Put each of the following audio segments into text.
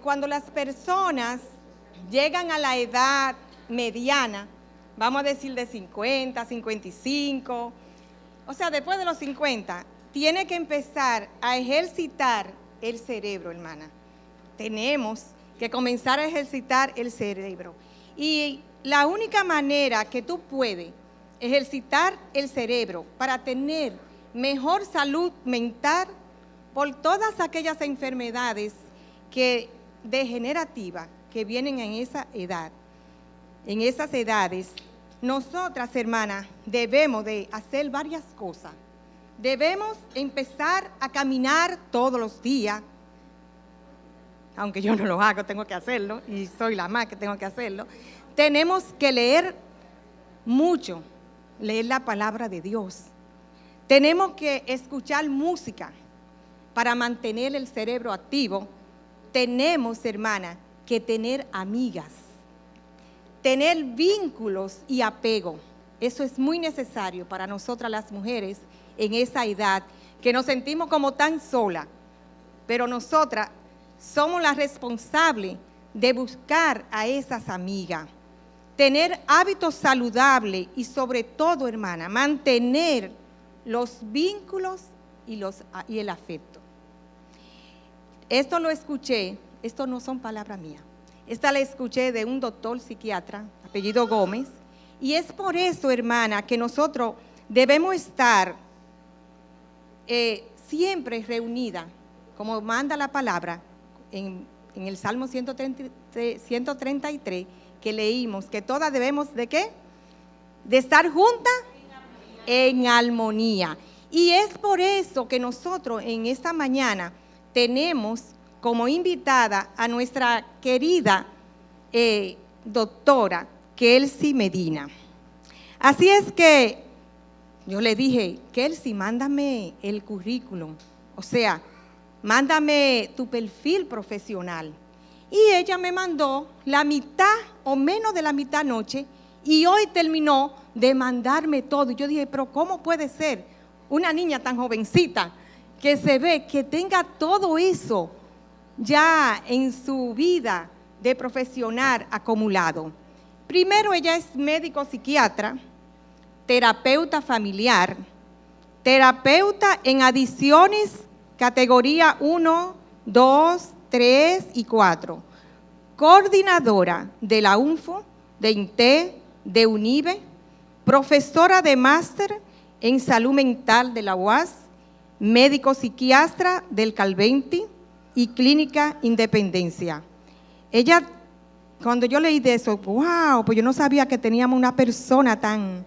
cuando las personas llegan a la edad mediana, vamos a decir de 50, 55, o sea, después de los 50, tiene que empezar a ejercitar el cerebro, hermana. Tenemos que comenzar a ejercitar el cerebro. Y la única manera que tú puedes ejercitar el cerebro para tener mejor salud mental por todas aquellas enfermedades degenerativas que vienen en esa edad, en esas edades, nosotras, hermanas, debemos de hacer varias cosas. Debemos empezar a caminar todos los días, aunque yo no lo hago, tengo que hacerlo, y soy la más que tengo que hacerlo. Tenemos que leer mucho, leer la palabra de Dios. Tenemos que escuchar música para mantener el cerebro activo. Tenemos, hermana, que tener amigas, tener vínculos y apego. Eso es muy necesario para nosotras las mujeres en esa edad, que nos sentimos como tan solas, pero nosotras somos las responsables de buscar a esas amigas, tener hábitos saludables y sobre todo, hermana, mantener los vínculos y el afecto. Esto lo escuché, esto no son palabras mías, esta la escuché de un doctor psiquiatra, apellido Gómez, y es por eso, hermana, que nosotros debemos estar siempre reunidas, como manda la palabra, en el Salmo 133, que leímos, que todas debemos ¿de qué? De estar juntas en armonía. Y es por eso que nosotros en esta mañana tenemos como invitada a nuestra querida doctora Kelsey Medina. Así es que yo le dije, Kelsey, mándame el currículum, o sea, mándame tu perfil profesional. Y ella me mandó la mitad o menos de la mitad anoche y hoy terminó de mandarme todo. Y yo dije, pero ¿cómo puede ser una niña tan jovencita que se ve que tenga todo eso ya en su vida de profesional acumulado? Primero, ella es médico psiquiatra, terapeuta familiar, terapeuta en adicciones, categoría 1, 2, 3 y 4, coordinadora de la UNFO, de INTE, de UNIBE, profesora de máster en salud mental de la UAS, médico psiquiatra del Calventi y clínica Independencia. Ella, cuando yo leí de eso, wow, pues yo no sabía que teníamos una persona tan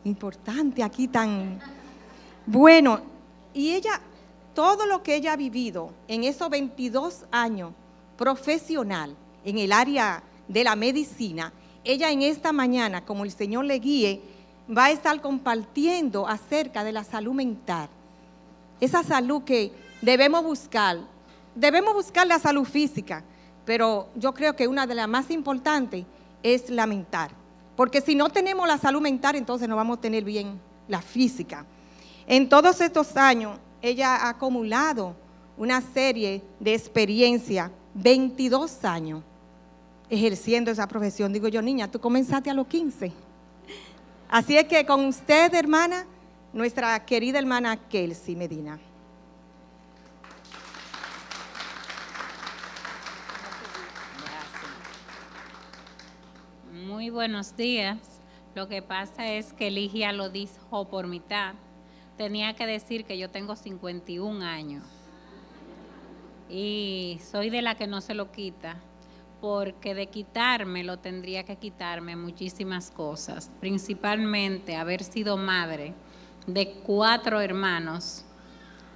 importante aquí, tan bueno. Y ella, todo lo que ella ha vivido en esos 22 años profesional en el área de la medicina, ella en esta mañana, como el Señor le guíe, va a estar compartiendo acerca de la salud mental. Esa salud que debemos buscar la salud física, pero yo creo que una de las más importantes es la mental, porque si no tenemos la salud mental, entonces no vamos a tener bien la física. En todos estos años, ella ha acumulado una serie de experiencias, 22 años ejerciendo esa profesión. Digo yo, niña, tú comenzaste a los 15. Así es que con usted, hermana, nuestra querida hermana Kelsey Medina. Muy buenos días. Lo que pasa es que Ligia lo dijo por mitad. Tenía que decir que yo tengo 51 años y soy de la que no se lo quita, porque de quitármelo tendría que quitarme muchísimas cosas, principalmente haber sido madre de 4 hermanos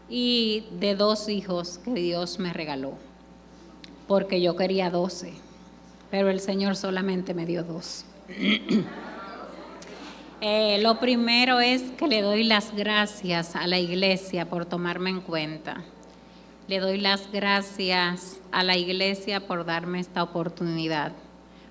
y de 2 hijos que Dios me regaló, porque yo quería 12, pero el Señor solamente me dio 2. Lo primero es que le doy las gracias a la iglesia por tomarme en cuenta. Le doy las gracias a la iglesia por darme esta oportunidad,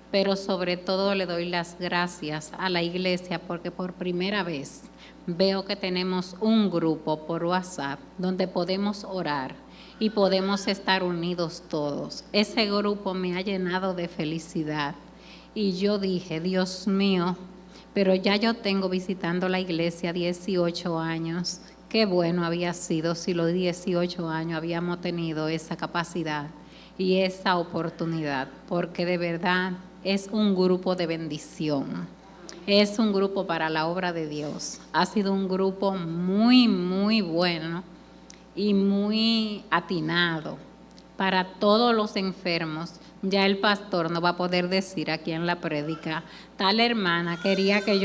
pero sobre todo le doy las gracias a la iglesia porque por primera vez veo que tenemos un grupo por WhatsApp donde podemos orar y podemos estar unidos todos. Ese grupo me ha llenado de felicidad y yo dije, Dios mío, pero ya yo tengo visitando la iglesia 18 años. Qué bueno había sido si los 18 años habíamos tenido esa capacidad y esa oportunidad, porque de verdad es un grupo de bendición. Es un grupo para la obra de Dios. Ha sido un grupo muy, muy bueno y muy atinado para todos los enfermos. Ya el pastor no va a poder decir aquí en la prédica, tal hermana quería que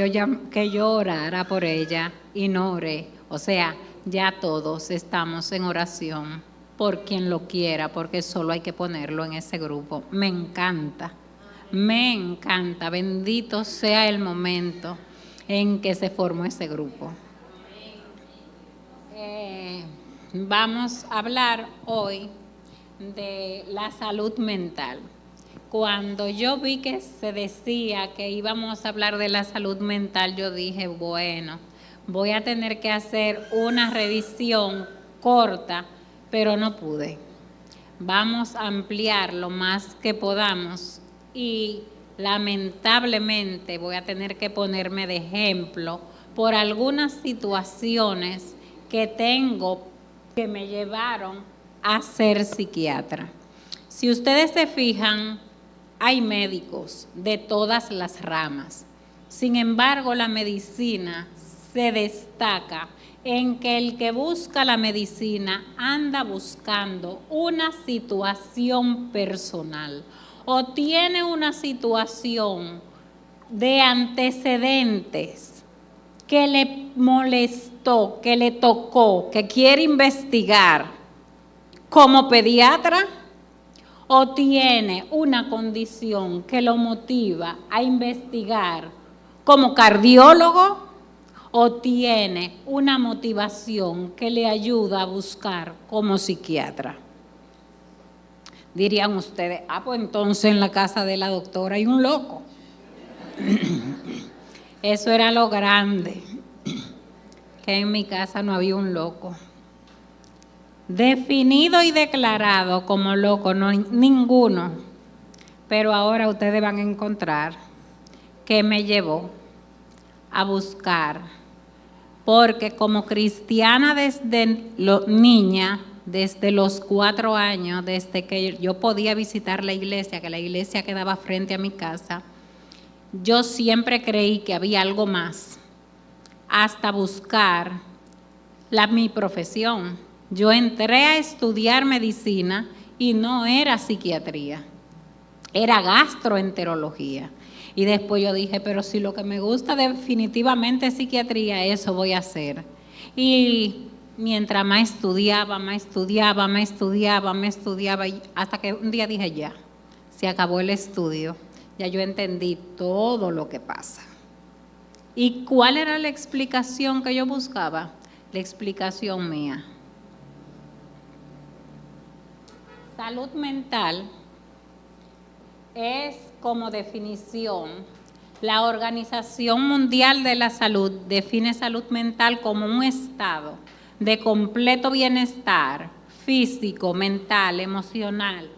yo orara por ella y no oré. O sea, ya todos estamos en oración por quien lo quiera, porque solo hay que ponerlo en ese grupo. Me encanta, bendito sea el momento en que se formó ese grupo. Vamos a hablar hoy de la salud mental. Cuando yo vi que se decía que íbamos a hablar de la salud mental, yo dije, bueno, voy a tener que hacer una revisión corta, pero no pude. Vamos a ampliar lo más que podamos y lamentablemente voy a tener que ponerme de ejemplo por algunas situaciones que tengo que me llevaron a ser psiquiatra. Si ustedes se fijan, hay médicos de todas las ramas. Sin embargo, la medicina se destaca en que el que busca la medicina anda buscando una situación personal o tiene una situación de antecedentes que le molestó, que le tocó, que quiere investigar como pediatra, o tiene una condición que lo motiva a investigar como cardiólogo, o tiene una motivación que le ayuda a buscar como psiquiatra. Dirían ustedes, pues entonces en la casa de la doctora hay un loco. Eso era lo grande, que en mi casa no había un loco. Definido y declarado como loco, no, ninguno. Pero ahora ustedes van a encontrar que me llevó a buscar, porque como cristiana desde niña, desde los 4 años, desde que yo podía visitar la iglesia, que la iglesia quedaba frente a mi casa, yo siempre creí que había algo más, hasta buscar mi profesión. Yo entré a estudiar medicina y no era psiquiatría, era gastroenterología. Y después yo dije, pero si lo que me gusta definitivamente es psiquiatría, eso voy a hacer. Y mientras más estudiaba, hasta que un día dije, ya, se acabó el estudio, ya yo entendí todo lo que pasa. ¿Y cuál era la explicación que yo buscaba? La explicación mía. Salud mental es, como definición, la Organización Mundial de la Salud define salud mental como un estado de completo bienestar físico, mental, emocional,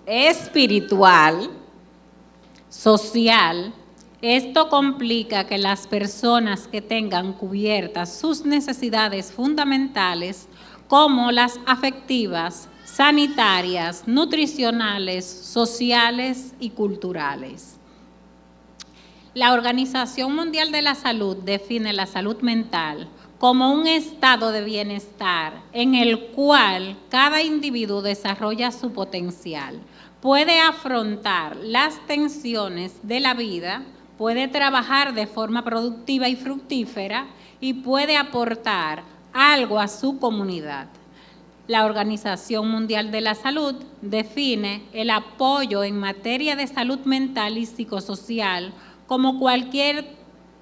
espiritual, social. Esto complica que las personas que tengan cubiertas sus necesidades fundamentales, como las afectivas, sanitarias, nutricionales, sociales y culturales. La Organización Mundial de la Salud define la salud mental como un estado de bienestar en el cual cada individuo desarrolla su potencial, puede afrontar las tensiones de la vida, puede trabajar de forma productiva y fructífera y puede aportar algo a su comunidad. La Organización Mundial de la Salud define el apoyo en materia de salud mental y psicosocial como cualquier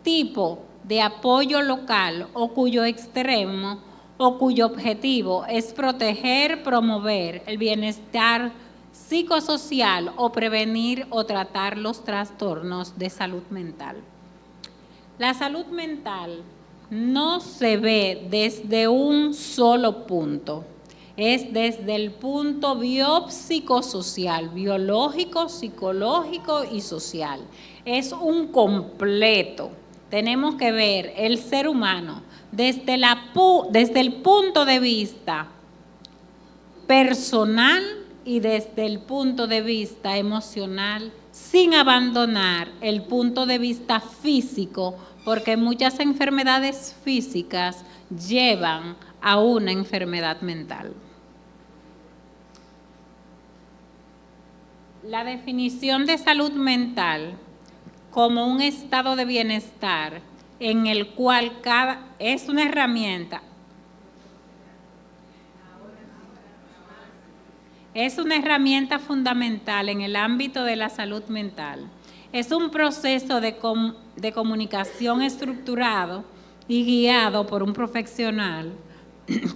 tipo de apoyo local o cuyo extremo o cuyo objetivo es proteger, promover el bienestar psicosocial o prevenir o tratar los trastornos de salud mental. La salud mental no se ve desde un solo punto. es desde el punto biopsicosocial, biológico, psicológico y social. Es un completo. Tenemos que ver el ser humano desde el punto de vista personal y desde el punto de vista emocional, sin abandonar el punto de vista físico, porque muchas enfermedades físicas llevan a una enfermedad mental. La definición de salud mental como un estado de bienestar en el cual es una herramienta. Es una herramienta fundamental en el ámbito de la salud mental. Es un proceso de comunicación estructurado y guiado por un profesional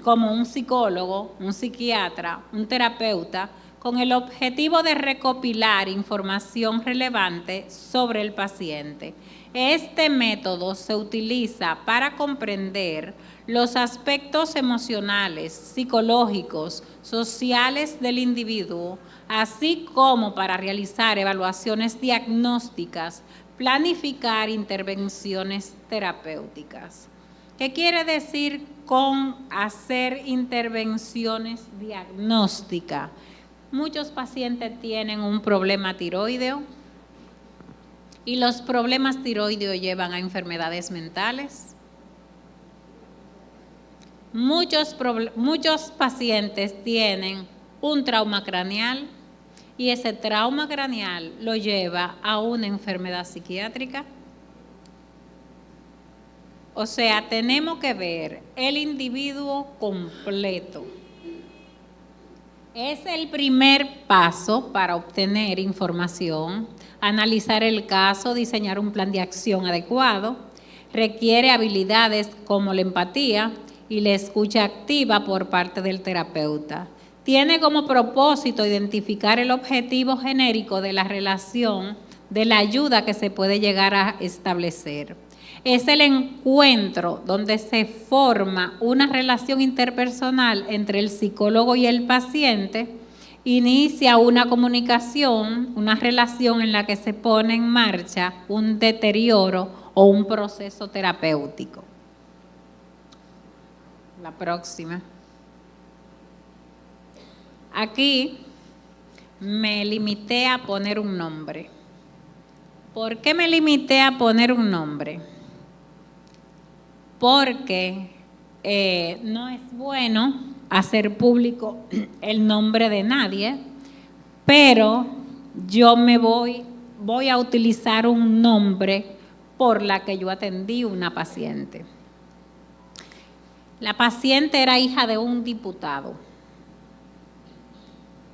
como un psicólogo, un psiquiatra, un terapeuta, con el objetivo de recopilar información relevante sobre el paciente. Este método se utiliza para comprender los aspectos emocionales, psicológicos, sociales del individuo, así como para realizar evaluaciones diagnósticas, planificar intervenciones terapéuticas. ¿Qué quiere decir con hacer intervenciones diagnósticas? Muchos pacientes tienen un problema tiroideo y los problemas tiroideos llevan a enfermedades mentales. Muchos pacientes tienen un trauma craneal y ese trauma craneal lo lleva a una enfermedad psiquiátrica. O sea, tenemos que ver el individuo completo. Es el primer paso para obtener información, analizar el caso, diseñar un plan de acción adecuado. Requiere habilidades como la empatía y la escucha activa por parte del terapeuta. Tiene como propósito identificar el objetivo genérico de la relación, de la ayuda que se puede llegar a establecer. Es el encuentro donde se forma una relación interpersonal entre el psicólogo y el paciente, inicia una comunicación, una relación en la que se pone en marcha un deterioro o un proceso terapéutico. La próxima. Aquí me limité a poner un nombre. ¿Por qué me limité a poner un nombre? Porque no es bueno hacer público el nombre de nadie, pero yo voy a utilizar un nombre por la que yo atendí una paciente. La paciente era hija de un diputado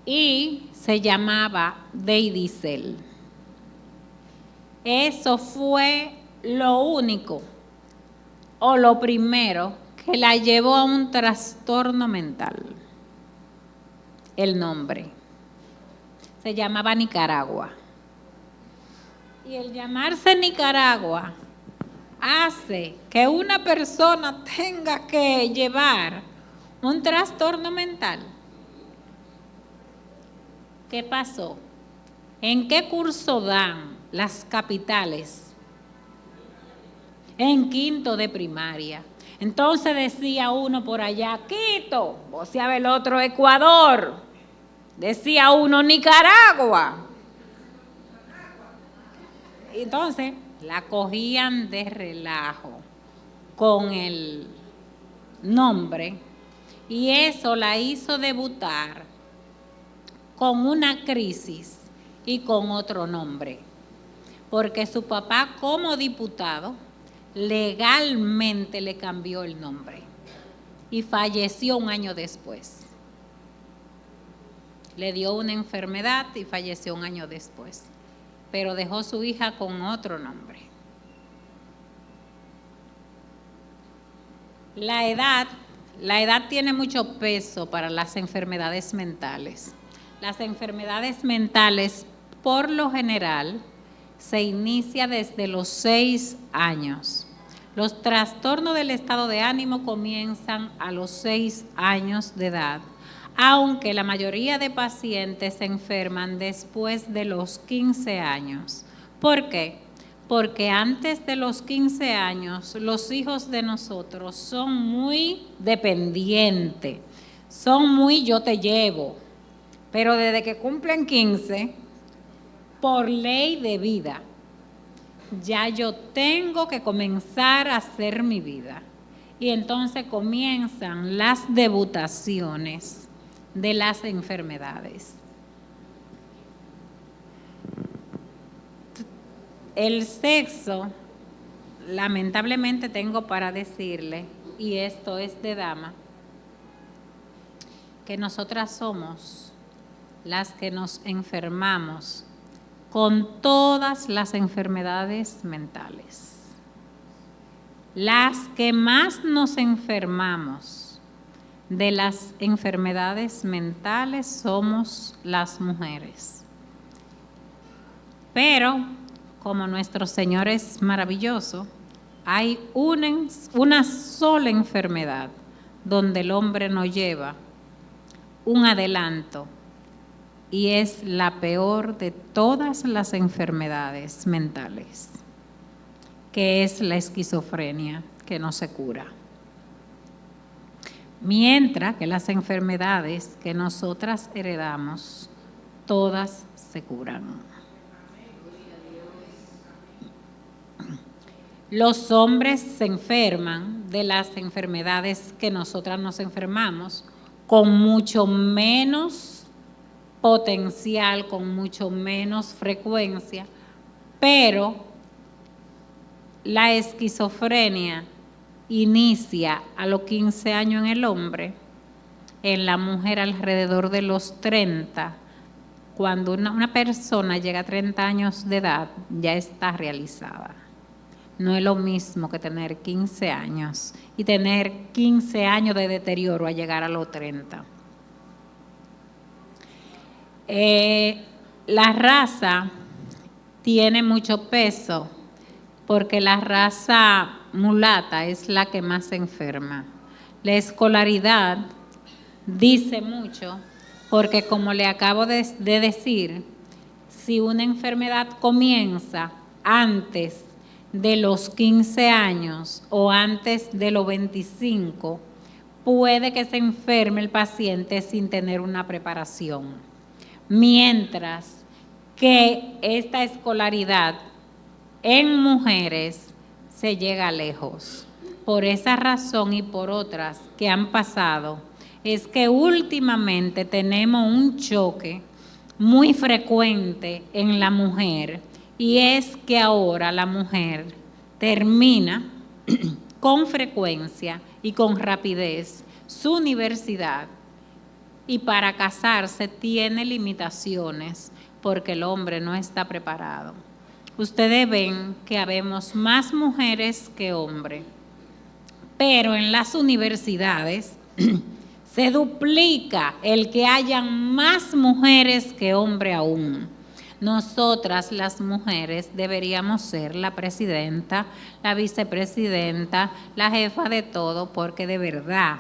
y se llamaba Deidicel. Eso fue lo único o lo primero que la llevó a un trastorno mental. El nombre. Se llamaba Nicaragua. Y el llamarse Nicaragua hace que una persona tenga que llevar un trastorno mental. ¿Qué pasó? ¿En qué curso dan las capitales? En quinto de primaria. Entonces decía uno por allá, Quito, voceaba el otro Ecuador, decía uno Nicaragua. Entonces la cogían de relajo con el nombre y eso la hizo debutar con una crisis y con otro nombre, porque su papá como diputado legalmente le cambió el nombre y falleció un año después. Le dio una enfermedad y falleció un año después, pero dejó su hija con otro nombre. La edad tiene mucho peso para las enfermedades mentales. Las enfermedades mentales, por lo general, se inicia desde los 6 años. Los trastornos del estado de ánimo comienzan a los 6 años de edad. aunque la mayoría de pacientes se enferman después de los 15 años. ¿Por qué? Porque antes de los 15 años, los hijos de nosotros son muy dependientes, son muy yo te llevo, pero desde que cumplen 15, por ley de vida, ya yo tengo que comenzar a hacer mi vida. Y entonces comienzan las debutaciones de las enfermedades. El sexo, lamentablemente tengo para decirle, y esto es de dama, que nosotras somos las que nos enfermamos con todas las enfermedades mentales. Las que más nos enfermamos de las enfermedades mentales somos las mujeres. Pero, como nuestro Señor es maravilloso, hay una sola enfermedad donde el hombre no lleva un adelanto, y es la peor de todas las enfermedades mentales, que es la esquizofrenia, que no se cura. Mientras que las enfermedades que nosotras heredamos, todas se curan. Los hombres se enferman de las enfermedades que nosotras nos enfermamos con mucho menos potencial, con mucho menos frecuencia, pero la esquizofrenia inicia a los 15 años en el hombre, en la mujer alrededor de los 30. Cuando una persona llega a 30 años de edad, ya está realizada. No es lo mismo que tener 15 años y tener 15 años de deterioro a llegar a los 30. La raza tiene mucho peso porque la raza mulata es la que más se enferma. La escolaridad dice mucho porque, como le acabo de decir, si una enfermedad comienza antes de los 15 años o antes de los 25, puede que se enferme el paciente sin tener una preparación. Mientras que esta escolaridad en mujeres se llega lejos. Por esa razón y por otras que han pasado, es que últimamente tenemos un choque muy frecuente en la mujer, y es que ahora la mujer termina con frecuencia y con rapidez su universidad, y para casarse tiene limitaciones porque el hombre no está preparado. Ustedes ven que habemos más mujeres que hombres, pero en las universidades se duplica el que hayan más mujeres que hombres aún. Nosotras las mujeres deberíamos ser la presidenta, la vicepresidenta, la jefa de todo, porque de verdad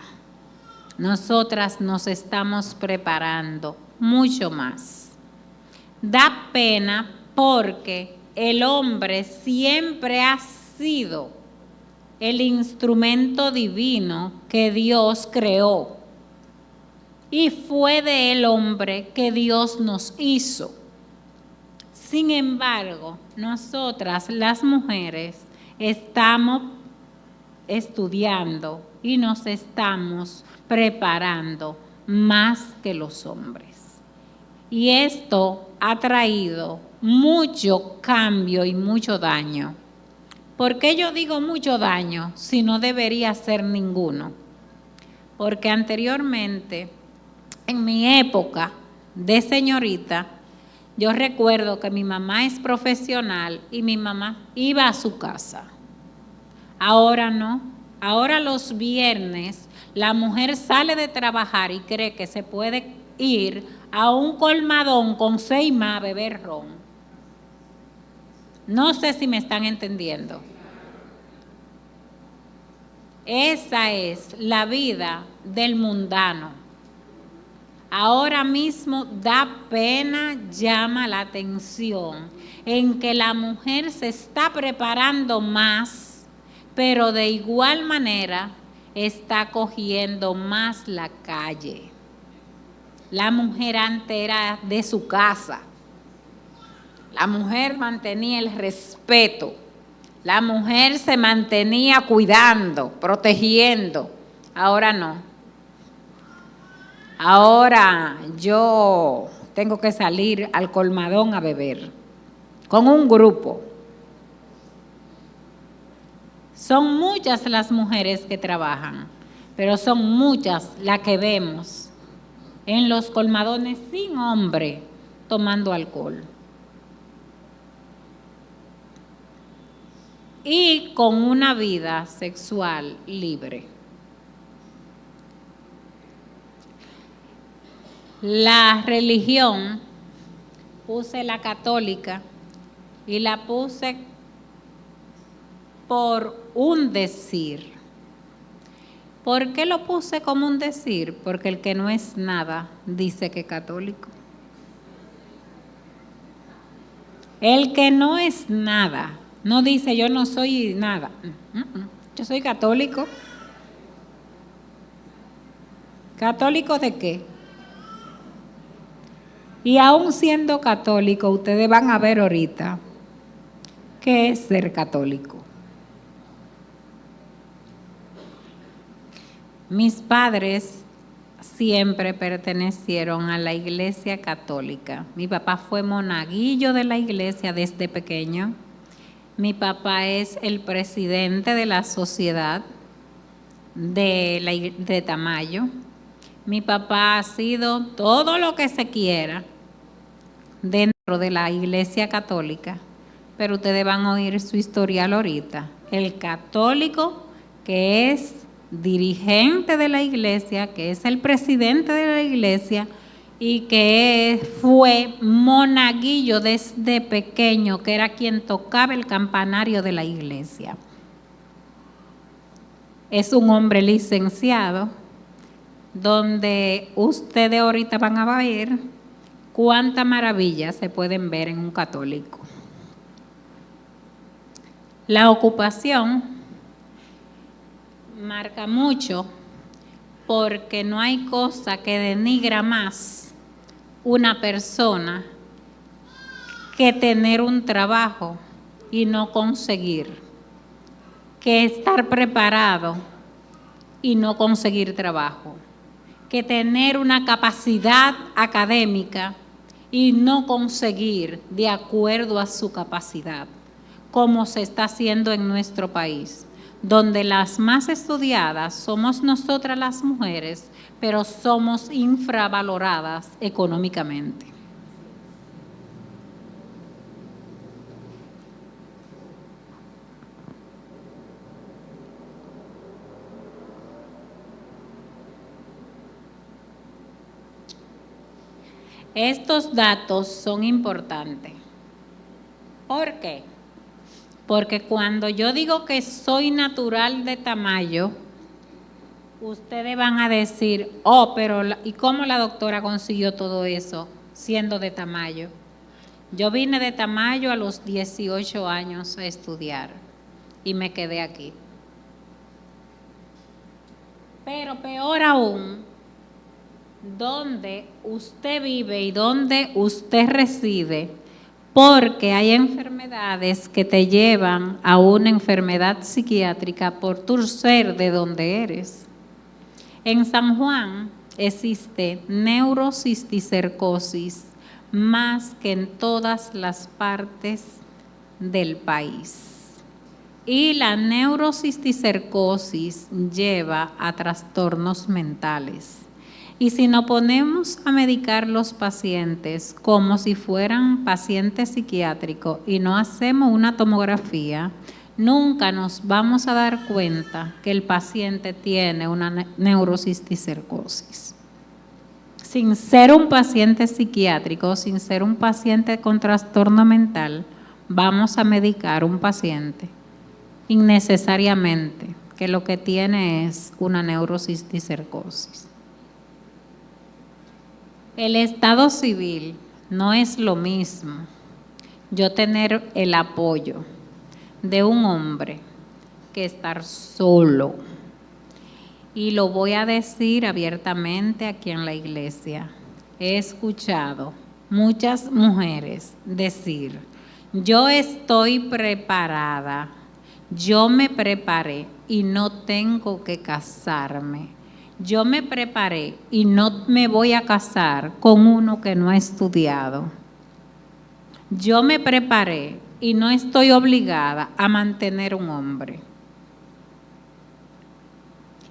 nosotras nos estamos preparando mucho más. Da pena porque el hombre siempre ha sido el instrumento divino que Dios creó, y fue del hombre que Dios nos hizo. Sin embargo, nosotras las mujeres estamos estudiando y nos estamos preparando más que los hombres. Y esto ha traído mucho cambio y mucho daño. ¿Por qué yo digo mucho daño si no debería ser ninguno? Porque anteriormente, en mi época de señorita, yo recuerdo que mi mamá es profesional y mi mamá iba a su casa. Ahora no. Ahora los viernes la mujer sale de trabajar y cree que se puede ir a un colmadón con 6 más a beber ron. No sé si me están entendiendo. Esa es la vida del mundano. ahora mismo da pena, llama la atención en que la mujer se está preparando más, pero de igual manera está cogiendo más la calle. La mujer antes era de su casa. La mujer mantenía el respeto. La mujer se mantenía cuidando, protegiendo. Ahora no. Ahora yo tengo que salir al colmadón a beber con un grupo. Son muchas las mujeres que trabajan, pero son muchas las que vemos en los colmadones sin hombre tomando alcohol. Y con una vida sexual libre. La religión, puse la católica y la puse por un decir. ¿Por qué lo puse como un decir? Porque el que no es nada dice que es católico. El que no es nada no dice yo no soy nada. Yo soy católico. ¿Católico de qué? Y aún siendo católico, ustedes van a ver ahorita qué es ser católico. Mis padres siempre pertenecieron a la iglesia católica. Mi papá fue monaguillo de la iglesia desde pequeño. Mi papá es el presidente de la sociedad de Tamayo. Mi papá ha sido todo lo que se quiera dentro de la iglesia católica, pero ustedes van a oír su historial ahorita. El católico que es dirigente de la iglesia, que es el presidente de la iglesia y que fue monaguillo desde pequeño, que era quien tocaba el campanario de la iglesia. Es un hombre licenciado, donde ustedes ahorita van a ver cuántas maravillas se pueden ver en un católico. La ocupación marca mucho porque no hay cosa que denigra más una persona que tener un trabajo y no conseguir, que estar preparado y no conseguir trabajo, que tener una capacidad académica y no conseguir de acuerdo a su capacidad, como se está haciendo en nuestro país, donde las más estudiadas somos nosotras las mujeres, pero somos infravaloradas económicamente. Estos datos son importantes. ¿Por qué? Porque cuando yo digo que soy natural de Tamayo, ustedes van a decir, oh, pero ¿y cómo la doctora consiguió todo eso siendo de Tamayo? Yo vine de Tamayo a los 18 años a estudiar y me quedé aquí. Pero peor aún, donde usted vive y donde usted reside, porque hay enfermedades que te llevan a una enfermedad psiquiátrica por tu ser de donde eres. En San Juan existe neurocisticercosis más que en todas las partes del país. Y la neurocisticercosis lleva a trastornos mentales. Y si nos ponemos a medicar los pacientes como si fueran pacientes psiquiátricos y no hacemos una tomografía, nunca nos vamos a dar cuenta que el paciente tiene una neurocisticercosis. Sin ser un paciente psiquiátrico, sin ser un paciente con trastorno mental, vamos a medicar un paciente innecesariamente que lo que tiene es una neurocisticercosis. El estado civil no es lo mismo yo tener el apoyo de un hombre que estar solo. Y lo voy a decir abiertamente aquí en la iglesia. He escuchado muchas mujeres decir, yo estoy preparada, yo me preparé y no tengo que casarme. Yo me preparé y no me voy a casar con uno que no ha estudiado. Yo me preparé y no estoy obligada a mantener un hombre.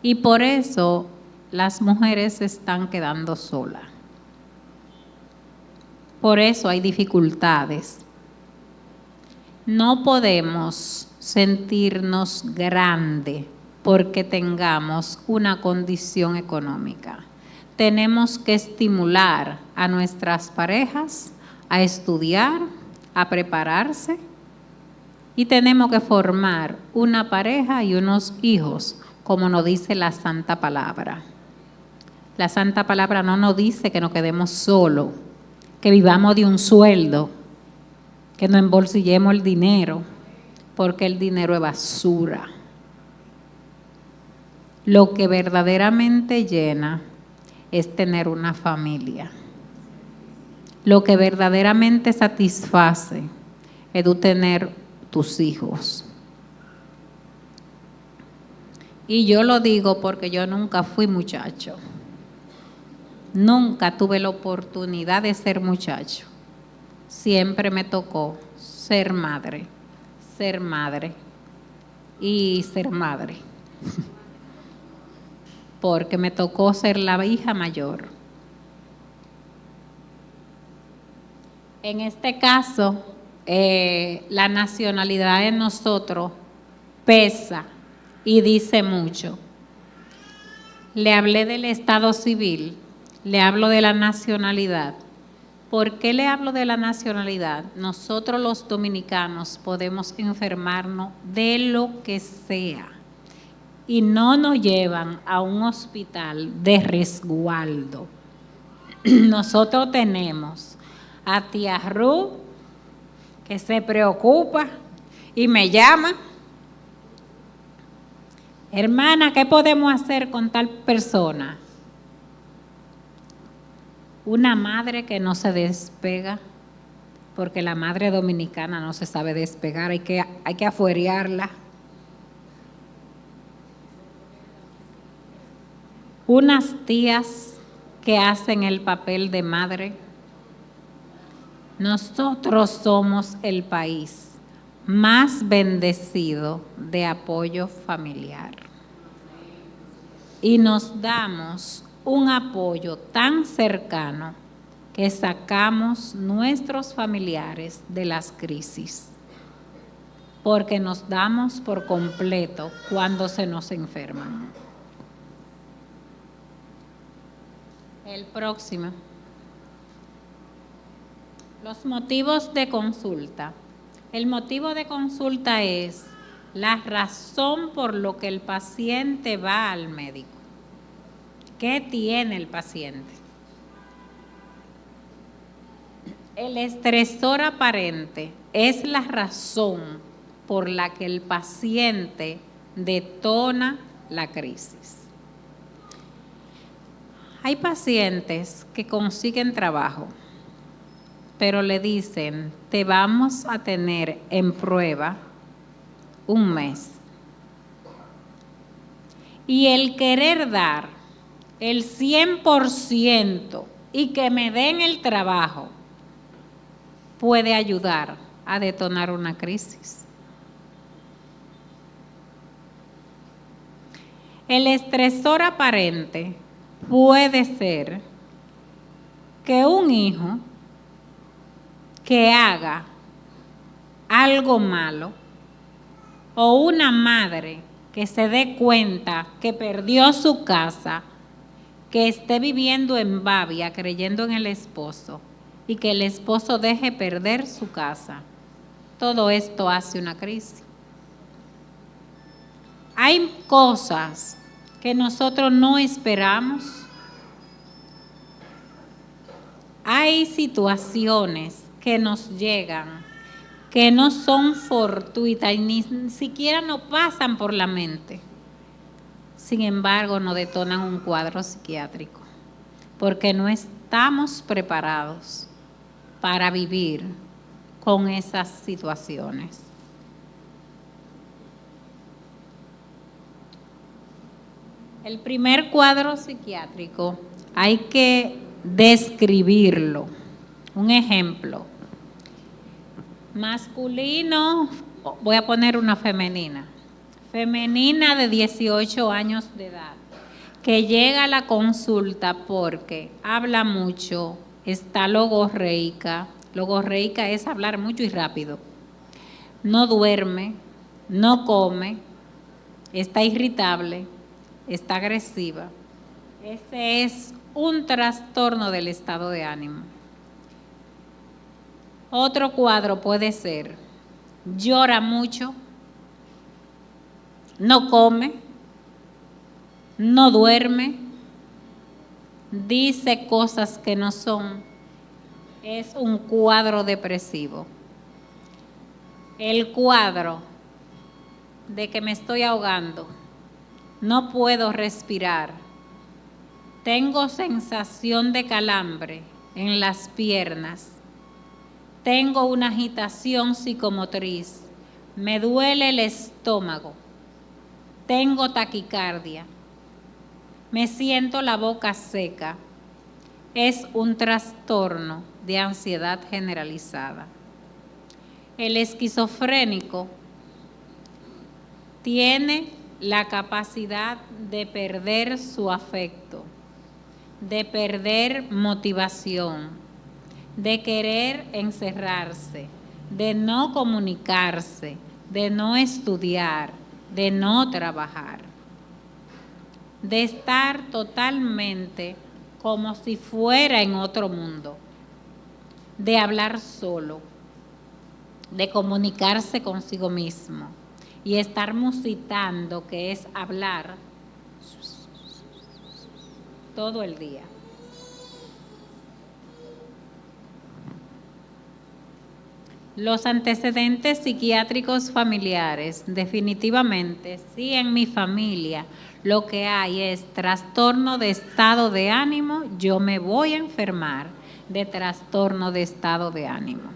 Y por eso las mujeres se están quedando solas. Por eso hay dificultades. No podemos sentirnos grandes porque tengamos una condición económica. Tenemos que estimular a nuestras parejas a estudiar, a prepararse y tenemos que formar una pareja y unos hijos, como nos dice la Santa Palabra. La Santa Palabra no nos dice que nos quedemos solos, que vivamos de un sueldo, que no embolsillemos el dinero, porque el dinero es basura. Lo que verdaderamente llena es tener una familia. Lo que verdaderamente satisface es tú tener tus hijos. Y yo lo digo porque yo nunca fui muchacho. Nunca tuve la oportunidad de ser muchacho. Siempre me tocó ser madre y ser madre. Porque me tocó ser la hija mayor. En este caso, la nacionalidad de nosotros pesa y dice mucho. Le hablé del estado civil, le hablo de la nacionalidad. ¿Por qué le hablo de la nacionalidad? Nosotros los dominicanos podemos enfermarnos de lo que sea y no nos llevan a un hospital de resguardo. Nosotros tenemos a tía Ruth, que se preocupa y me llama. Hermana, ¿qué podemos hacer con tal persona? Una madre que no se despega, porque la madre dominicana no se sabe despegar, hay que afuerearla. Unas tías que hacen el papel de madre. Nosotros somos el país más bendecido de apoyo familiar. Y nos damos un apoyo tan cercano que sacamos nuestros familiares de las crisis, porque nos damos por completo cuando se nos enferman. El próximo. Los motivos de consulta. El motivo de consulta es la razón por lo que el paciente va al médico. ¿Qué tiene el paciente? El estresor aparente es la razón por la que el paciente detona la crisis. Hay pacientes que consiguen trabajo, pero le dicen, te vamos a tener en prueba un mes. Y el querer dar el 100% y que me den el trabajo puede ayudar a detonar una crisis. El estresor aparente puede ser que un hijo que haga algo malo o una madre que se dé cuenta que perdió su casa, que esté viviendo en babia creyendo en el esposo y que el esposo deje perder su casa. Todo esto hace una crisis. Hay cosas que nosotros no esperamos hay situaciones que nos llegan que no son fortuitas y ni siquiera nos pasan por la mente. Sin embargo, nos detonan un cuadro psiquiátrico, porque no estamos preparados para vivir con esas situaciones. El primer cuadro psiquiátrico hay que describirlo. Un ejemplo. Masculino, voy a poner una femenina. Femenina de 18 años de edad, que llega a la consulta porque habla mucho, está logorreica. Logorreica es hablar mucho y rápido. No duerme, no come, está irritable, está agresiva. Ese es un trastorno del estado de ánimo. Otro cuadro puede ser, llora mucho, no come, no duerme, dice cosas que no son. Es un cuadro depresivo. El cuadro de que me estoy ahogando, no puedo respirar, tengo sensación de calambre en las piernas, tengo una agitación psicomotriz, me duele el estómago, tengo taquicardia, me siento la boca seca. Es un trastorno de ansiedad generalizada. El esquizofrénico tiene la capacidad de perder su afecto, de perder motivación, de querer encerrarse, de no comunicarse, de no estudiar, de no trabajar, de estar totalmente como si fuera en otro mundo, de hablar solo, de comunicarse consigo mismo y estar musitando, que es hablar todo el día. Los antecedentes psiquiátricos familiares, definitivamente, si en mi familia lo que hay es trastorno de estado de ánimo, yo me voy a enfermar de trastorno de estado de ánimo.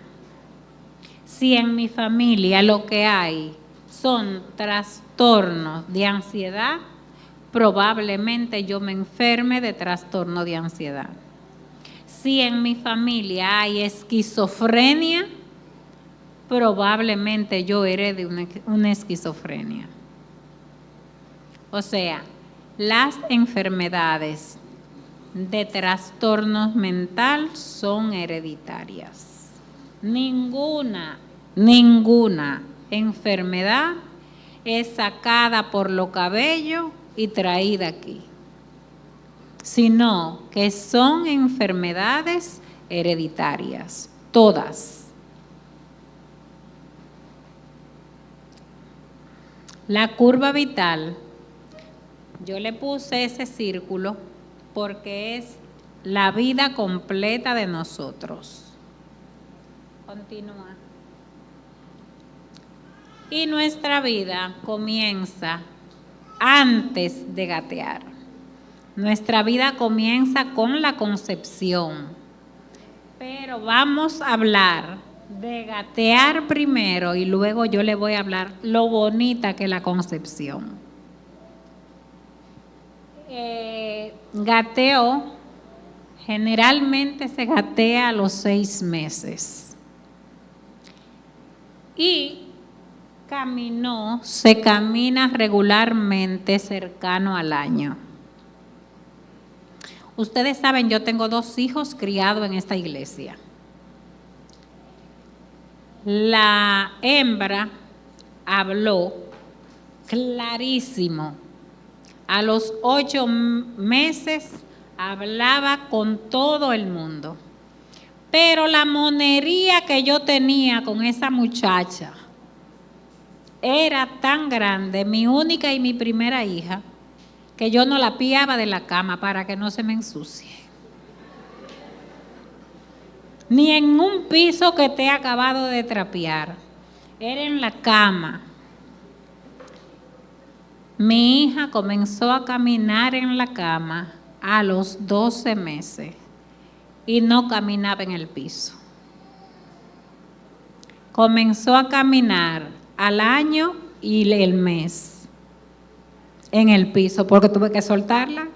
Si en mi familia lo que hay son trastornos de ansiedad, probablemente yo me enferme de trastorno de ansiedad. Si en mi familia hay esquizofrenia, probablemente yo herede una esquizofrenia. O sea, las enfermedades de trastornos mental son hereditarias. Ninguna enfermedad es sacada por los cabellos y traída aquí, sino que son enfermedades hereditarias, todas. La curva vital, yo le puse ese círculo porque es la vida completa de nosotros. Continúa. Y nuestra vida comienza antes de gatear. Nuestra vida comienza con la concepción. Pero vamos a hablar de gatear primero y luego yo le voy a hablar lo bonita que es la concepción. Gateo, generalmente se gatea a los 6 meses. Y se camina regularmente cercano al año. Ustedes saben, yo tengo 2 hijos criados en esta iglesia. La hembra habló clarísimo. A los 8 meses hablaba con todo el mundo. Pero la monería que yo tenía con esa muchacha era tan grande, mi única y mi primera hija, que yo no la piaba de la cama para que no se me ensucie. ni en un piso que te he acabado de trapear. Era en la cama. Mi hija comenzó a caminar en la cama a los 12 meses y no caminaba en el piso. Comenzó a caminar al año y el mes en el piso porque tuve que soltarla.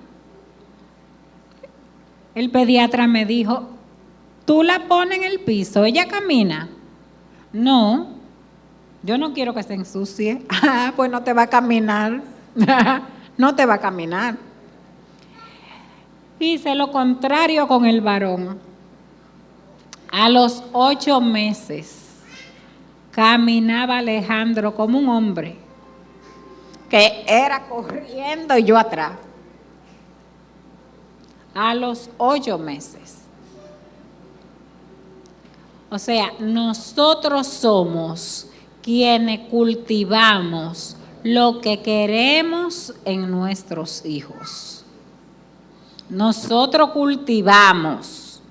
El pediatra me dijo, ¿tú la pones en el piso? ¿Ella camina? No, yo no quiero que se ensucie. Ah, pues no te va a caminar. No te va a caminar. Hice lo contrario con el varón. A los 8 meses caminaba Alejandro como un hombre, que era corriendo y yo atrás. A los 8 meses. O sea, nosotros somos quienes cultivamos lo que queremos en nuestros hijos. Nosotros cultivamos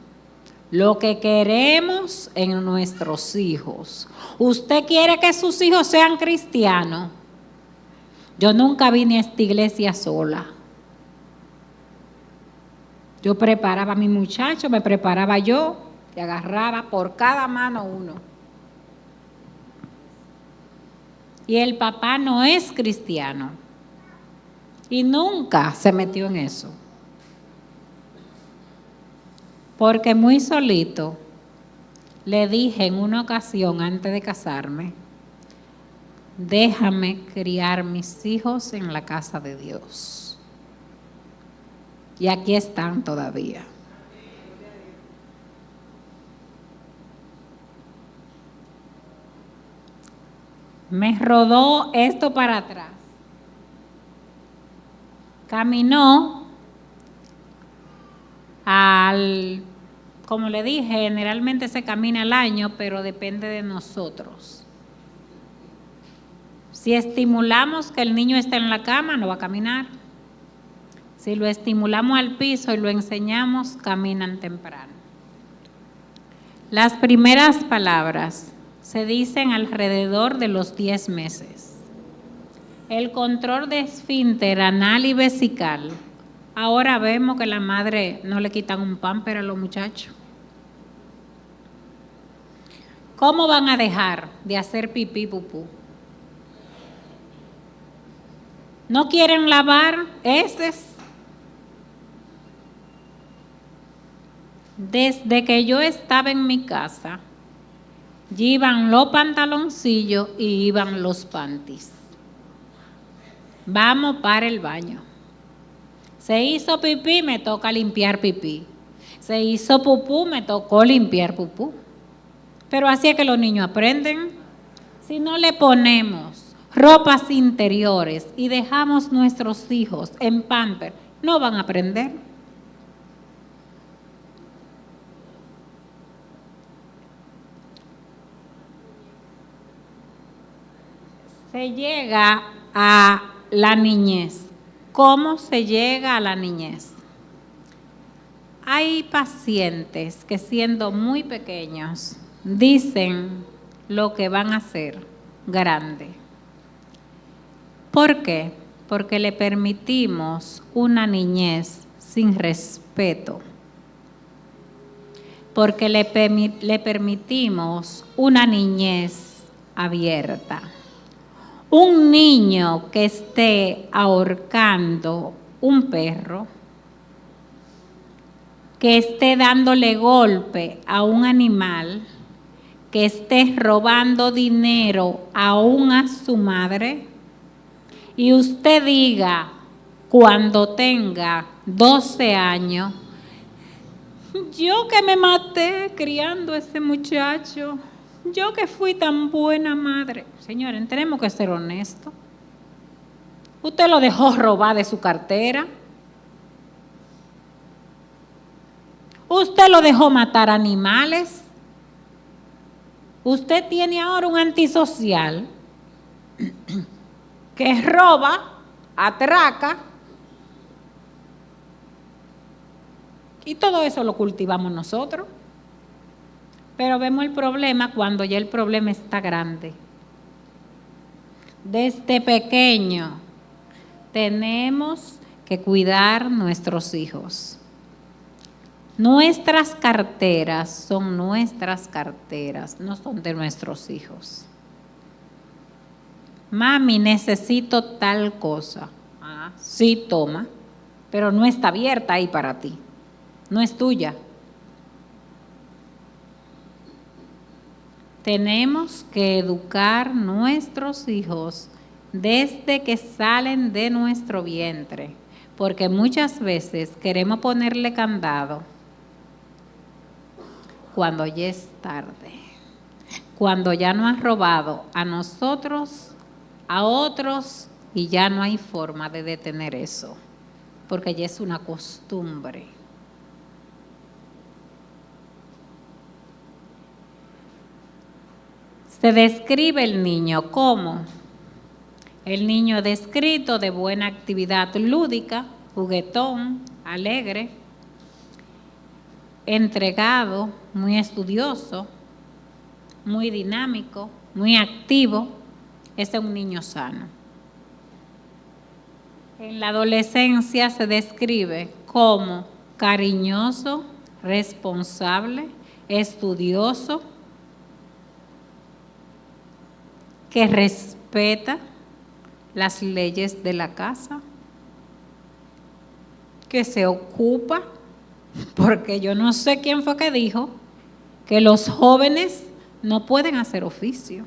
lo que queremos en nuestros hijos. ¿Usted quiere que sus hijos sean cristianos? Yo nunca vine a esta iglesia sola. Yo preparaba a mi muchacho, me preparaba yo, y agarraba por cada mano uno. Y el papá no es cristiano. Y nunca se metió en eso. Porque muy solito le dije en una ocasión antes de casarme, déjame criar mis hijos en la casa de Dios. Y aquí están todavía. Me rodó esto para atrás. Caminó como le dije, generalmente se camina al año, pero depende de nosotros. Si estimulamos que el niño esté en la cama, no va a caminar. Si lo estimulamos al piso y lo enseñamos, caminan temprano. Las primeras palabras se dicen alrededor de los 10 meses. El control de esfínter anal y vesical. Ahora vemos que la madre no le quitan un pamper a los muchachos. ¿Cómo van a dejar de hacer pipí, pupú? ¿No quieren lavar heces? Desde que yo estaba en mi casa, iban los pantaloncillos y iban los panties. Vamos para el baño. Se hizo pipí, me toca limpiar pipí. Se hizo pupú, me tocó limpiar pupú. Pero así es que los niños aprenden. Si no le ponemos ropas interiores y dejamos nuestros hijos en pamper, no van a aprender. Se llega a la niñez. ¿Cómo se llega a la niñez? Hay pacientes que siendo muy pequeños dicen lo que van a hacer grande. ¿Por qué? Porque le permitimos una niñez sin respeto. Porque le permitimos una niñez abierta. Un niño que esté ahorcando un perro, que esté dándole golpe a un animal, que esté robando dinero aún a su madre, y usted diga cuando tenga 12 años, yo que me maté criando a ese muchacho, yo que fui tan buena madre. Señores, tenemos que ser honestos. Usted lo dejó robar de su cartera. Usted lo dejó matar animales. Usted tiene ahora un antisocial que roba, atraca, y todo eso lo cultivamos nosotros. Pero vemos el problema cuando ya el problema está grande. Desde pequeño tenemos que cuidar nuestros hijos. Nuestras carteras son nuestras carteras, no son de nuestros hijos. Mami, necesito tal cosa. Ah, sí, toma, pero no está abierta ahí para ti, no es tuya. Tenemos que educar nuestros hijos desde que salen de nuestro vientre, porque muchas veces queremos ponerle candado cuando ya es tarde, cuando ya nos han robado a nosotros, a otros, y ya no hay forma de detener eso, porque ya es una costumbre. Se describe el niño como el niño descrito de buena actividad lúdica, juguetón, alegre, entregado, muy estudioso, muy dinámico, muy activo. Ese es un niño sano. En la adolescencia se describe como cariñoso, responsable, estudioso, que respeta las leyes de la casa, que se ocupa, porque yo no sé quién fue que dijo que los jóvenes no pueden hacer oficio.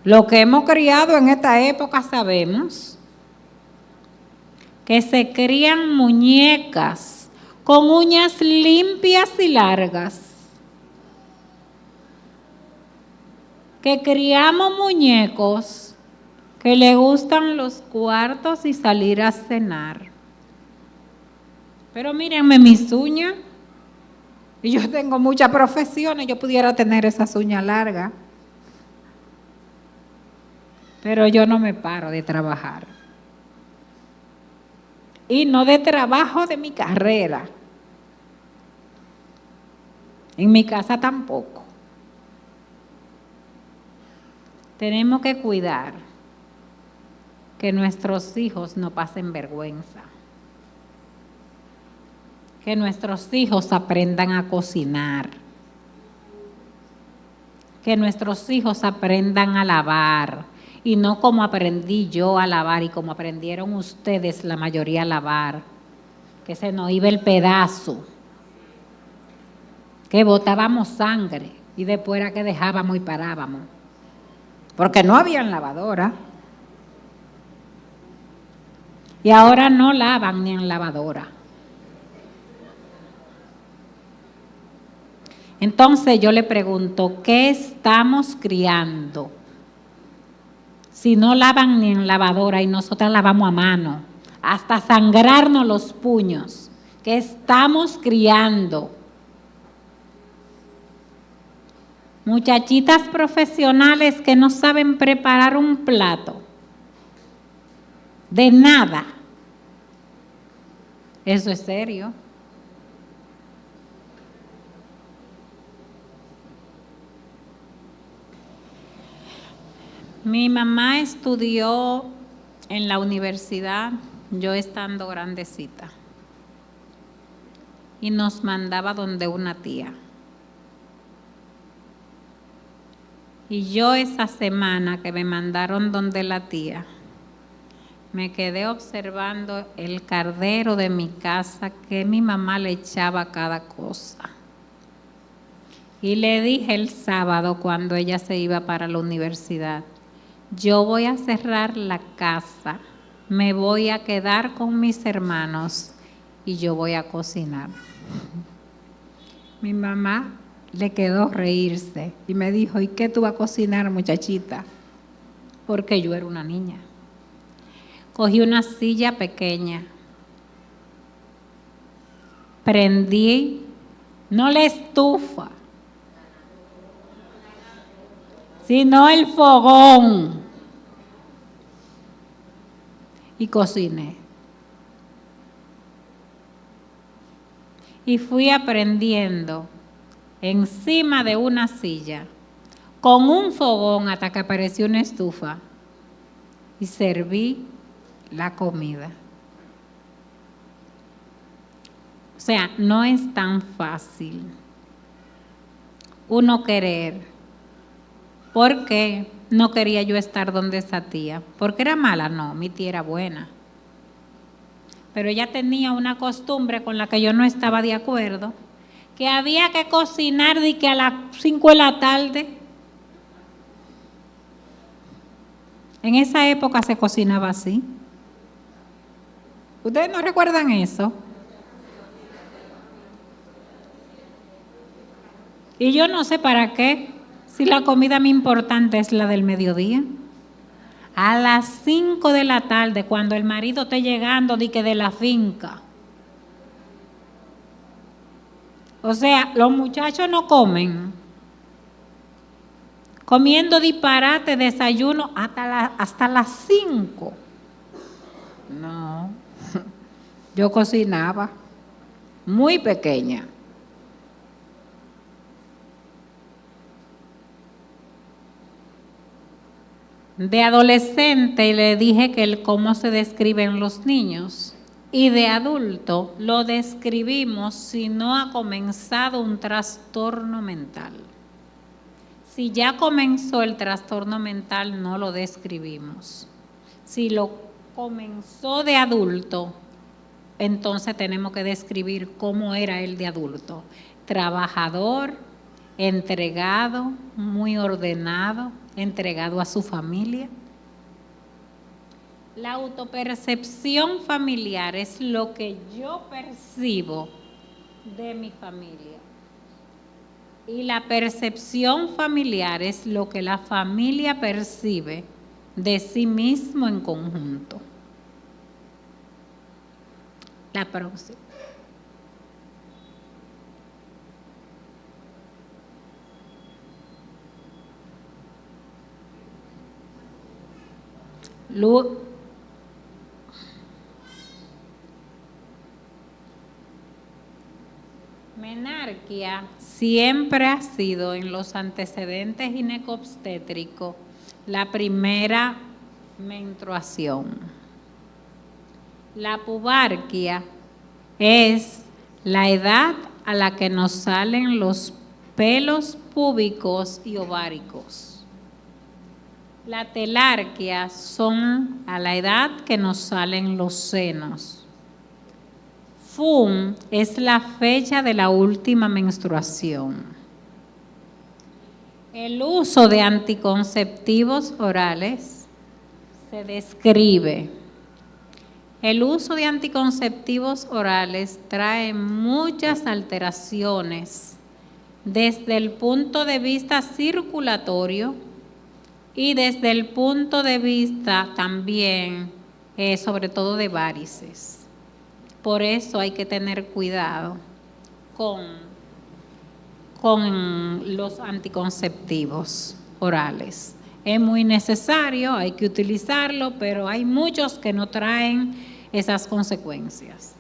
Lo que hemos criado en esta época sabemos que se crían muñecas con uñas limpias y largas, que criamos muñecos que le gustan los cuartos y salir a cenar. Pero mírenme mis uñas, y yo tengo muchas profesiones, yo pudiera tener esas uñas largas, pero yo no me paro de trabajar. Y no de trabajo de mi carrera. En mi casa tampoco. Tenemos que cuidar que nuestros hijos no pasen vergüenza, que nuestros hijos aprendan a cocinar, que nuestros hijos aprendan a lavar, y no como aprendí yo a lavar y como aprendieron ustedes la mayoría a lavar, que se nos iba el pedazo, que botábamos sangre y después era que dejábamos y parábamos. Porque no había lavadora. Y ahora no lavan ni en lavadora. Entonces yo le pregunto, ¿qué estamos criando? Si no lavan ni en lavadora y nosotras lavamos a mano, hasta sangrarnos los puños, ¿qué estamos criando? Muchachitas profesionales que no saben preparar un plato, de nada. Eso es serio. Mi mamá estudió en la universidad, yo estando grandecita, y nos mandaba donde una tía. Y yo esa semana que me mandaron donde la tía, me quedé observando el cardero de mi casa que mi mamá le echaba cada cosa. Y le dije el sábado cuando ella se iba para la universidad, yo voy a cerrar la casa, me voy a quedar con mis hermanos y yo voy a cocinar. Mi mamá le quedó reírse y me dijo, ¿y qué tú vas a cocinar, muchachita? Porque yo era una niña. Cogí una silla pequeña, prendí, no la estufa, sino el fogón, y cociné. Y fui aprendiendo encima de una silla, con un fogón hasta que apareció una estufa, y serví la comida. O sea, no es tan fácil uno querer. ¿Por qué no quería yo estar donde esa tía? ¿Porque era mala? No, mi tía era buena. Pero ella tenía una costumbre con la que yo no estaba de acuerdo, que había que cocinar de que a las 5 de la tarde. En esa época se cocinaba así. ¿Ustedes no recuerdan eso? Y yo no sé para qué, si la comida más importante es la del mediodía. A las 5 de la tarde, cuando el marido esté llegando de la finca. O sea, los muchachos no comen. Comiendo disparate, desayuno hasta las 5. No, yo cocinaba muy pequeña. De adolescente le dije que cómo se describen los niños, y de adulto lo describimos si no ha comenzado un trastorno mental. Si ya comenzó el trastorno mental, no lo describimos. Si lo comenzó de adulto, entonces tenemos que describir cómo era él de adulto. Trabajador, entregado, muy ordenado, entregado a su familia. La autopercepción familiar es lo que yo percibo de mi familia. Y la percepción familiar es lo que la familia percibe de sí mismo en conjunto. La próxima. Menarquia siempre ha sido en los antecedentes ginecobstétricos la primera menstruación. La pubarquia es la edad a la que nos salen los pelos púbicos y ováricos. La telarquia son a la edad que nos salen los senos. FUM es la fecha de la última menstruación. El uso de anticonceptivos orales se describe. El uso de anticonceptivos orales trae muchas alteraciones desde el punto de vista circulatorio y desde el punto de vista también, sobre todo de varices. Por eso hay que tener cuidado con los anticonceptivos orales. Es muy necesario, hay que utilizarlo, pero hay muchos que no traen esas consecuencias.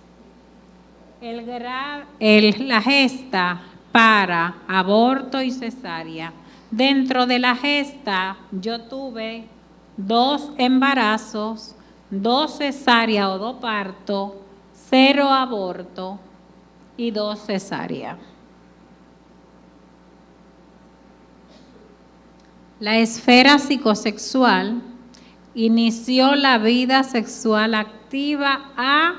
La gesta para aborto y cesárea. Dentro de la gesta yo tuve 2 embarazos, 2 cesáreas o 2 partos, 0 aborto y 2 cesáreas. La esfera psicosexual inició la vida sexual activa a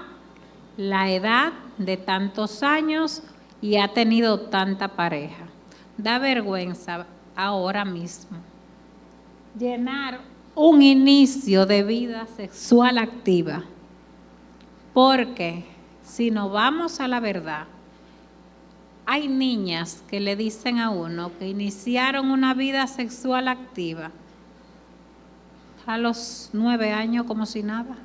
la edad de tantos años y ha tenido tanta pareja. Da vergüenza ahora mismo llenar un inicio de vida sexual activa. Porque si nos vamos a la verdad, hay niñas que le dicen a uno que iniciaron una vida sexual activa a los 9 años como si nada.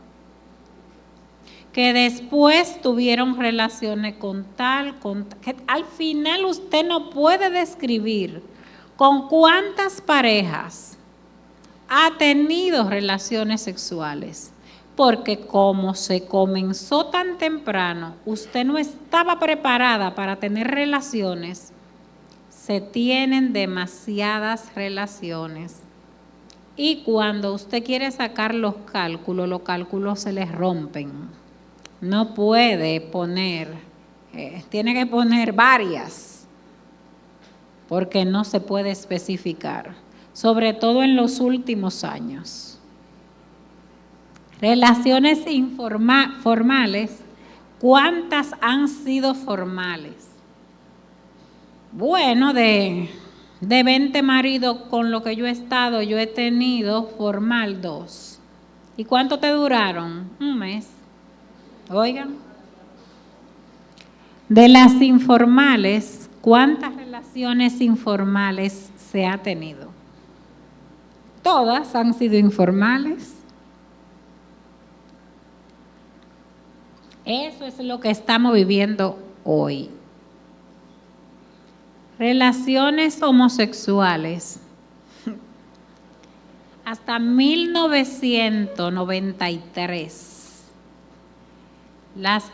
Que después tuvieron relaciones que al final usted no puede describir con cuántas parejas ha tenido relaciones sexuales. Porque como se comenzó tan temprano, usted no estaba preparada para tener relaciones, se tienen demasiadas relaciones. Y cuando usted quiere sacar los cálculos se les rompen. No puede poner, tiene que poner varias, porque no se puede especificar, sobre todo en los últimos años. Relaciones formales, ¿cuántas han sido formales? Bueno, de 20 maridos con lo que yo he estado, yo he tenido formal 2. ¿Y cuánto te duraron? Un mes. Oigan. De las informales, ¿cuántas relaciones informales se ha tenido? Todas han sido informales. Eso es lo que estamos viviendo hoy. Relaciones homosexuales. Hasta 1993, las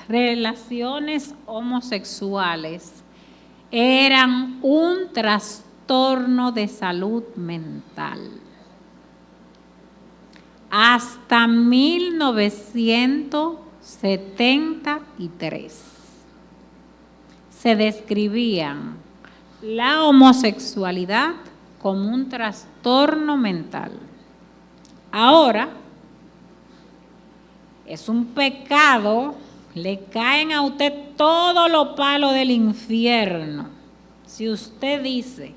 relaciones homosexuales eran un trastorno de salud mental. Hasta 1973 se describían la homosexualidad como un trastorno mental. Ahora es un pecado, le caen a usted todos los palos del infierno si usted dice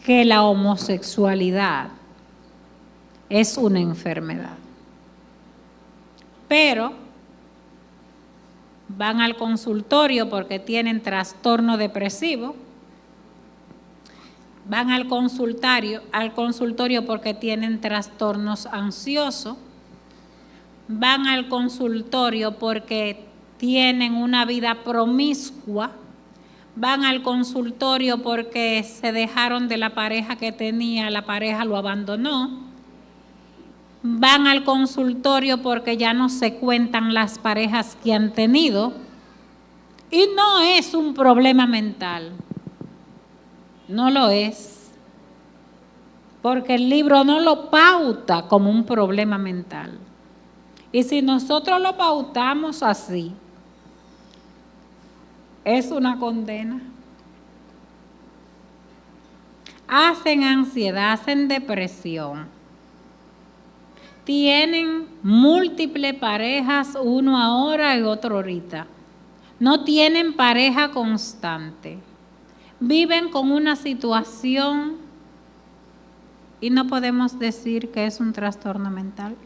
que la homosexualidad es una enfermedad. Pero van al consultorio porque tienen trastorno depresivo, van al consultorio porque tienen trastornos ansiosos, van al consultorio porque tienen una vida promiscua, van al consultorio porque se dejaron de la pareja que tenía, la pareja lo abandonó, van al consultorio porque ya no se cuentan las parejas que han tenido, y no es un problema mental, no lo es, porque el libro no lo pauta como un problema mental. Y si nosotros lo pautamos así, es una condena. Hacen ansiedad, hacen depresión. Tienen múltiples parejas, uno ahora y otro ahorita. No tienen pareja constante. Viven con una situación y no podemos decir que es un trastorno mental.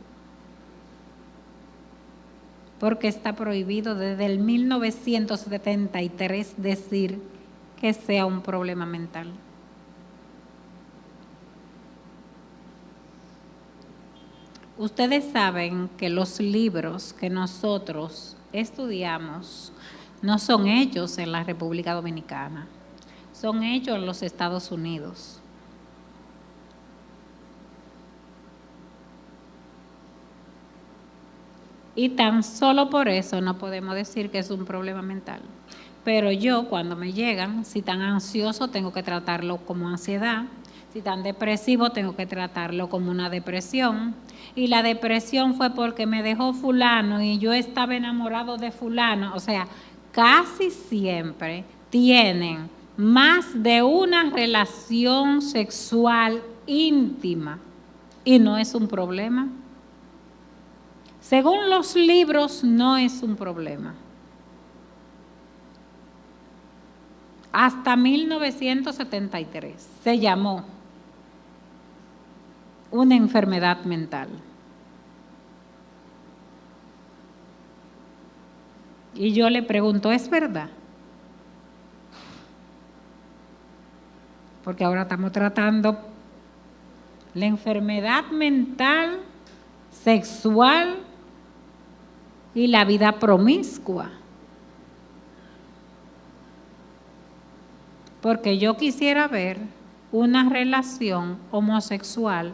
Porque está prohibido desde el 1973 decir que sea un problema mental. Ustedes saben que los libros que nosotros estudiamos no son hechos en la República Dominicana, son hechos en los Estados Unidos. Y tan solo por eso no podemos decir que es un problema mental. Pero yo, cuando me llegan, si tan ansioso, tengo que tratarlo como ansiedad. Si tan depresivo, tengo que tratarlo como una depresión. Y la depresión fue porque me dejó fulano y yo estaba enamorado de fulano. O sea, casi siempre tienen más de una relación sexual íntima y no es un problema. Según los libros, no es un problema. Hasta 1973 se llamó una enfermedad mental. Y yo le pregunto, ¿es verdad? Porque ahora estamos tratando la enfermedad mental, sexual y la vida promiscua. Porque yo quisiera ver una relación homosexual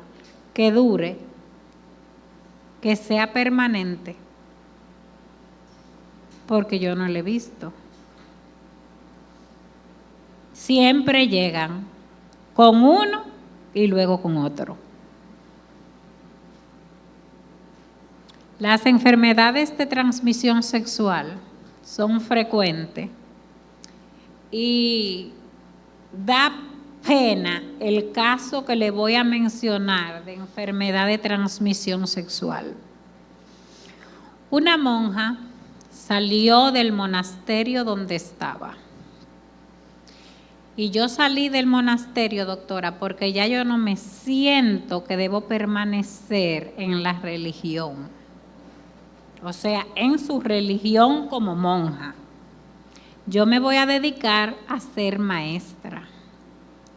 que dure, que sea permanente, porque yo no la he visto. siempre llegan con uno y luego con otro. Las enfermedades de transmisión sexual son frecuentes y da pena el caso que le voy a mencionar de enfermedad de transmisión sexual. Una monja salió del monasterio donde estaba. Y yo salí del monasterio, doctora, porque ya yo no me siento que debo permanecer en la religión. O sea, en su religión como monja. Yo me voy a dedicar a ser maestra.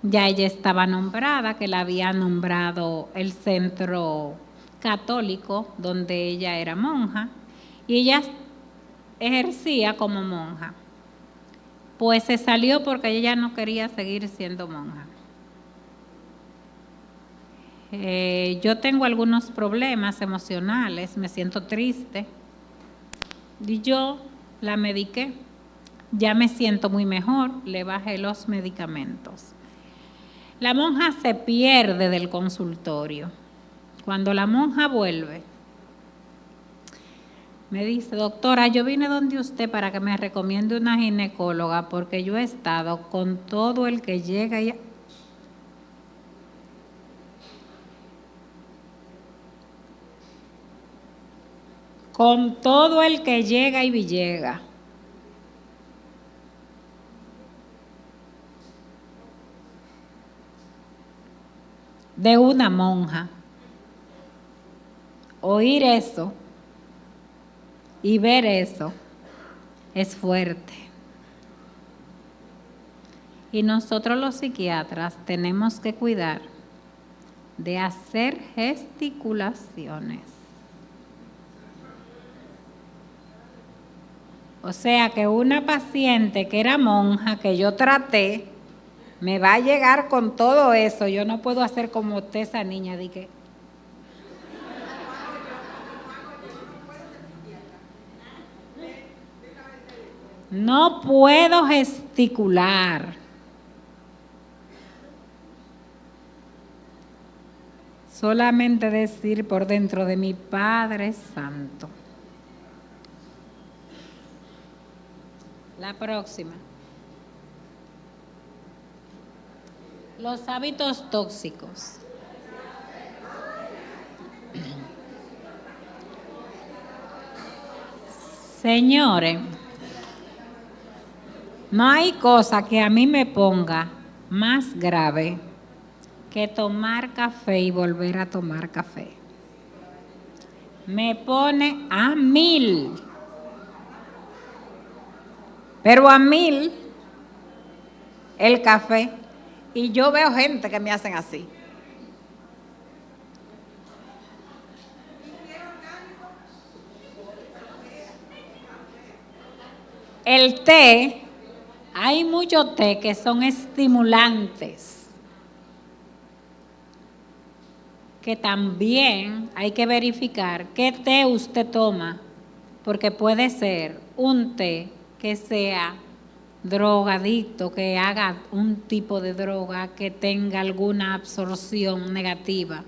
Ya ella estaba nombrada, que la había nombrado el centro católico donde ella era monja, y ella ejercía como monja. Pues se salió porque ella no quería seguir siendo monja. Yo tengo algunos problemas emocionales, me siento triste, y yo la mediqué. Ya me siento muy mejor, le bajé los medicamentos. La monja se pierde del consultorio. Cuando la monja vuelve, me dice, doctora, yo vine donde usted para que me recomiende una ginecóloga porque yo he estado con todo el que llega y... con todo el que llega y llega. De una monja. Oír eso y ver eso es fuerte. Y nosotros los psiquiatras tenemos que cuidar de hacer gesticulaciones. O sea que una paciente que era monja, que yo traté, me va a llegar con todo eso. Yo no puedo hacer como usted, esa niña, di que... No puedo gesticular. Solamente decir por dentro de mi Padre Santo. La próxima. Los hábitos tóxicos. Señores, no hay cosa que a mí me ponga más grave que tomar café y volver a tomar café. Me pone a 1000. Pero a 1000 el café. Y yo veo gente que me hacen así. El té, hay muchos té que son estimulantes, que también hay que verificar qué té usted toma, porque puede ser un té que sea drogadicto, que haga un tipo de droga que tenga alguna absorción negativa.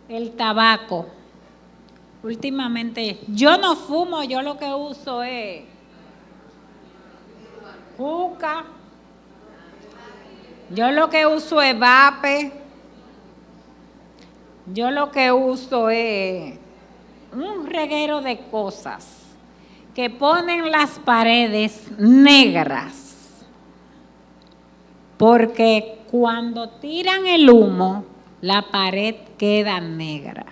El tabaco. Últimamente, yo no fumo, yo lo que uso es juca, yo lo que uso es vape, yo lo que uso es un reguero de cosas que ponen las paredes negras, porque cuando tiran el humo, la pared queda negra.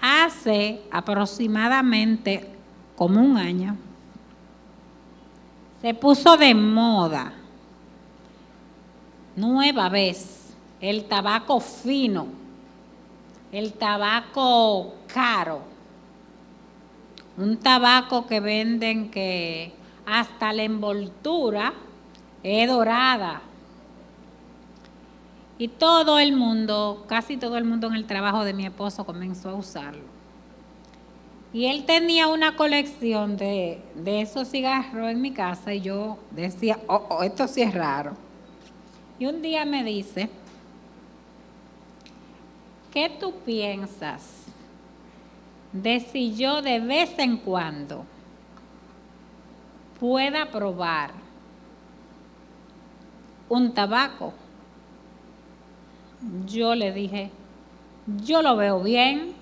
Hace aproximadamente como un año, se puso de moda, nueva vez, el tabaco fino, el tabaco caro, un tabaco que venden que hasta la envoltura es dorada. Y todo el mundo, casi todo el mundo en el trabajo de mi esposo comenzó a usarlo. Y él tenía una colección de esos cigarros en mi casa y yo decía, oh, esto sí es raro. Y un día me dice, ¿qué tú piensas de si yo de vez en cuando pueda probar un tabaco? Yo le dije, yo lo veo bien.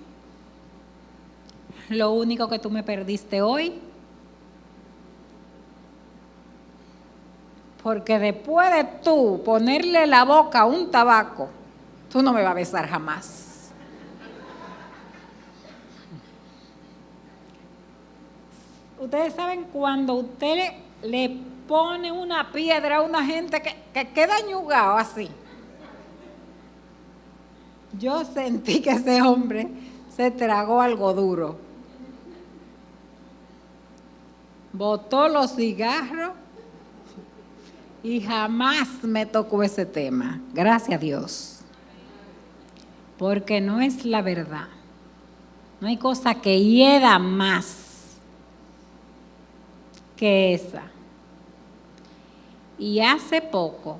Lo único que tú me perdiste hoy, porque después de tú ponerle la boca a un tabaco, tú no me vas a besar jamás. Ustedes saben cuando usted le pone una piedra a una gente que queda ñugado así. Yo sentí que ese hombre se tragó algo duro. Botó los cigarros y jamás me tocó ese tema. Gracias a Dios. Porque no es la verdad. No hay cosa que hieda más que esa. Y hace poco,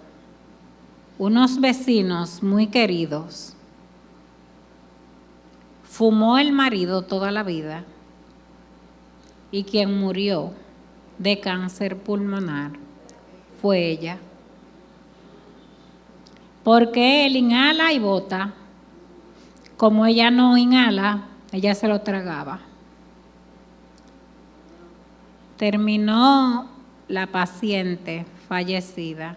unos vecinos muy queridos, fumó el marido toda la vida y quien murió de cáncer pulmonar fue ella. Porque él inhala y bota. Como ella no inhala, ella se lo tragaba. Terminó la paciente fallecida,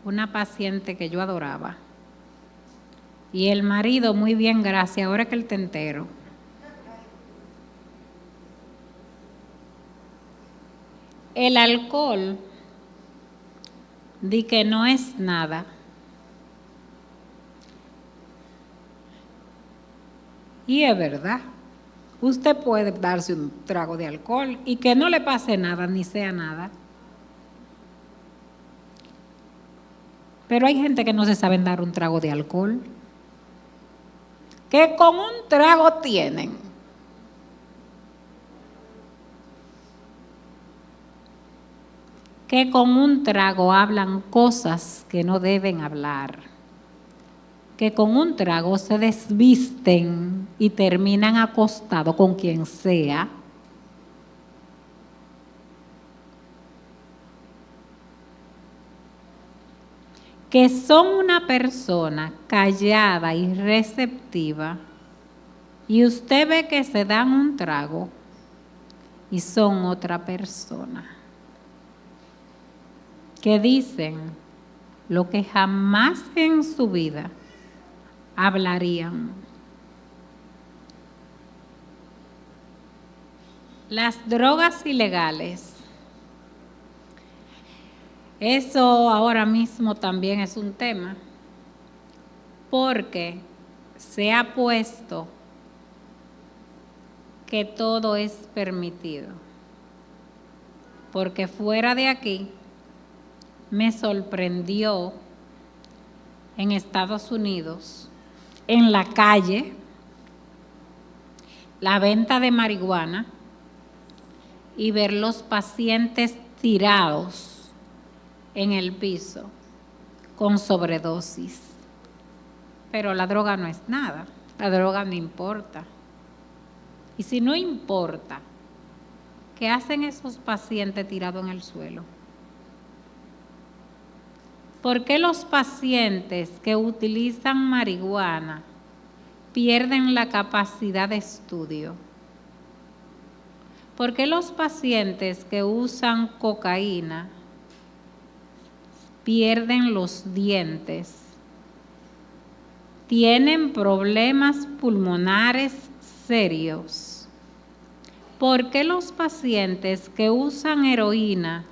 una paciente que yo adoraba. Y el marido, muy bien, gracias, ahora que él te entero. El alcohol, di que no es nada. Y es verdad. Usted puede darse un trago de alcohol y que no le pase nada, ni sea nada. Pero hay gente que no se sabe dar un trago de alcohol, que con un trago tienen. Que con un trago hablan cosas que no deben hablar. Que con un trago se desvisten y terminan acostados con quien sea. Que son una persona callada y receptiva y usted ve que se dan un trago y son otra persona. Que dicen lo que jamás en su vida hablarían. Las drogas ilegales. Eso ahora mismo también es un tema, porque se ha puesto que todo es permitido. Porque fuera de aquí me sorprendió en Estados Unidos, en la calle, la venta de marihuana y ver los pacientes tirados en el piso con sobredosis. Pero la droga no es nada, la droga no importa. Y si no importa, ¿qué hacen esos pacientes tirados en el suelo? ¿Por qué los pacientes que utilizan marihuana pierden la capacidad de estudio? ¿Por qué los pacientes que usan cocaína pierden los dientes? Tienen problemas pulmonares serios. ¿Por qué los pacientes que usan heroína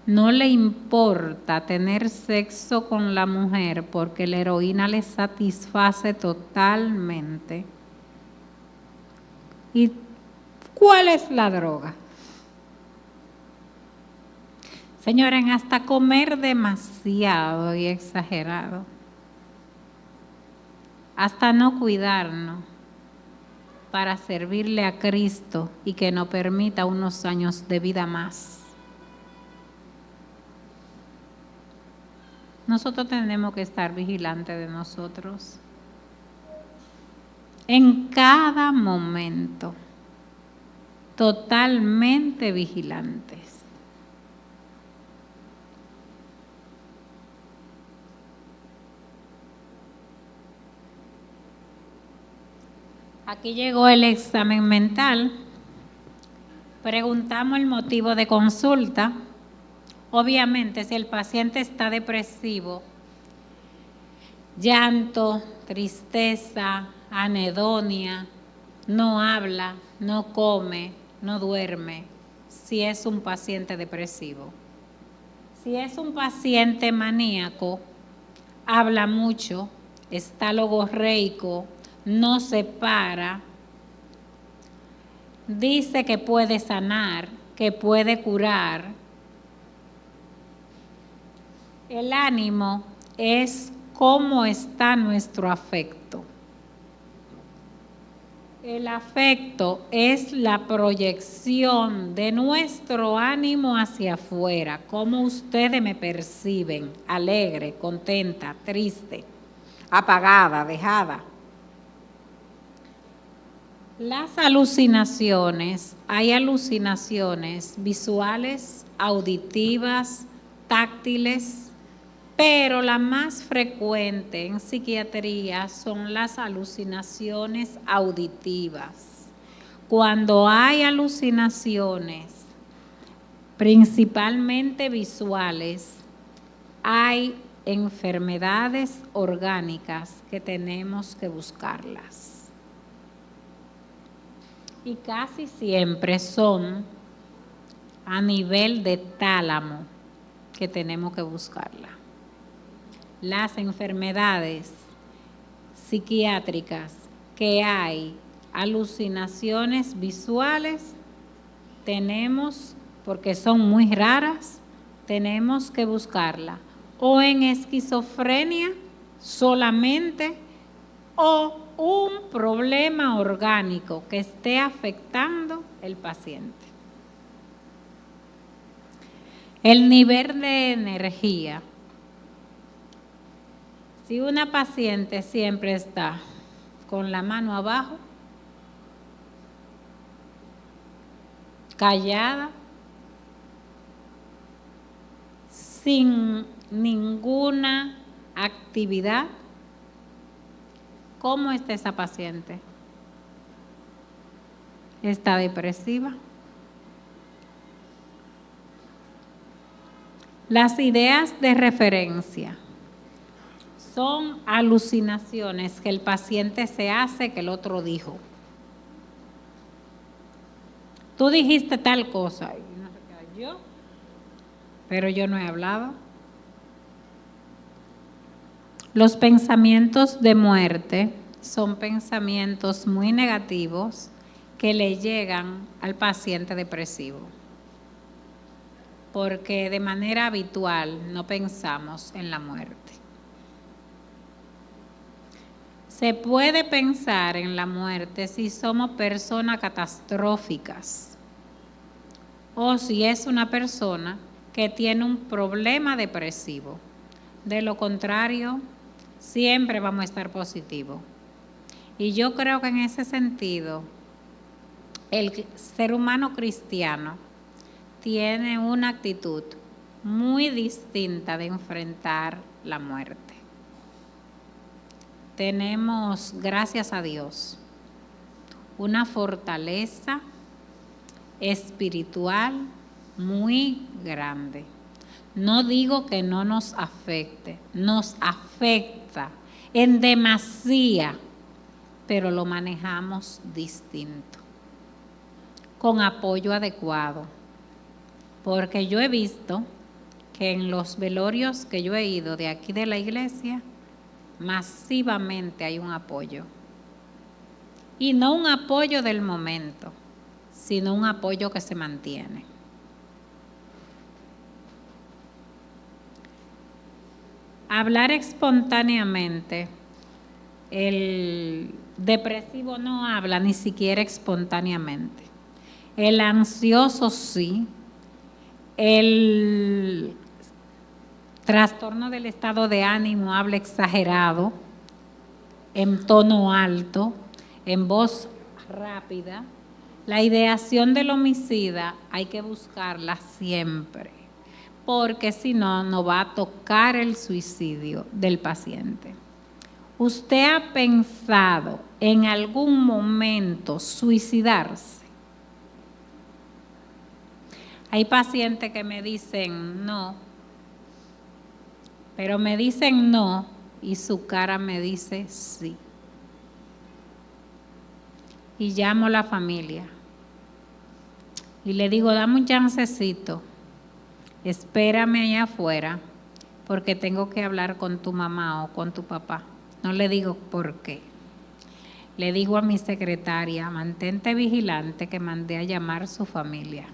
no le importa tener sexo con la mujer porque la heroína les satisface totalmente? ¿Y cuál es la droga? Señores, hasta comer demasiado y exagerado, hasta no cuidarnos, para servirle a Cristo y que nos permita unos años de vida más. Nosotros tenemos que estar vigilantes de nosotros en cada momento, totalmente vigilantes. Aquí llegó el examen mental. Preguntamos el motivo de consulta. Obviamente, si el paciente está depresivo, llanto, tristeza, anedonia, no habla, no come, no duerme, si es un paciente depresivo. Si es un paciente maníaco, habla mucho, está logorreico, no se para, dice que puede sanar, que puede curar. El ánimo es cómo está nuestro afecto. El afecto es la proyección de nuestro ánimo hacia afuera, cómo ustedes me perciben, alegre, contenta, triste, apagada, dejada. Las alucinaciones, hay alucinaciones visuales, auditivas, táctiles, pero la más frecuente en psiquiatría son las alucinaciones auditivas. Cuando hay alucinaciones, principalmente visuales, hay enfermedades orgánicas que tenemos que buscarlas. Y casi siempre son a nivel de tálamo que tenemos que buscarla. Las enfermedades psiquiátricas que hay, alucinaciones visuales, tenemos, porque son muy raras, tenemos que buscarla. O en esquizofrenia solamente, o un problema orgánico que esté afectando el paciente. El nivel de energía. Si una paciente siempre está con la mano abajo, callada, sin ninguna actividad, ¿cómo está esa paciente? ¿Está depresiva? Las ideas de referencia son alucinaciones que el paciente se hace que el otro dijo. Tú dijiste tal cosa, y no sé qué, yo, pero yo no he hablado. Los pensamientos de muerte son pensamientos muy negativos que le llegan al paciente depresivo, porque de manera habitual no pensamos en la muerte. Se puede pensar en la muerte si somos personas catastróficas o si es una persona que tiene un problema depresivo. De lo contrario, siempre vamos a estar positivos. Y yo creo que en ese sentido, el ser humano cristiano tiene una actitud muy distinta de enfrentar la muerte. Tenemos, gracias a Dios, una fortaleza espiritual muy grande. No digo que no nos afecte, nos afecta en demasía, pero lo manejamos distinto, con apoyo adecuado. Porque yo he visto que en los velorios que yo he ido de aquí de la iglesia, masivamente hay un apoyo. Y no un apoyo del momento, sino un apoyo que se mantiene. Hablar espontáneamente, el depresivo no habla ni siquiera espontáneamente. El ansioso sí. El trastorno del estado de ánimo habla exagerado, en tono alto, en voz rápida. La ideación del homicida hay que buscarla siempre, porque si no, no va a tocar el suicidio del paciente. ¿Usted ha pensado en algún momento suicidarse? Hay pacientes que me dicen no, pero me dicen no y su cara me dice sí. Y llamo a la familia y le digo, dame un chancecito, espérame allá afuera porque tengo que hablar con tu mamá o con tu papá. No le digo por qué. Le digo a mi secretaria, mantente vigilante que mandé a llamar a su familia.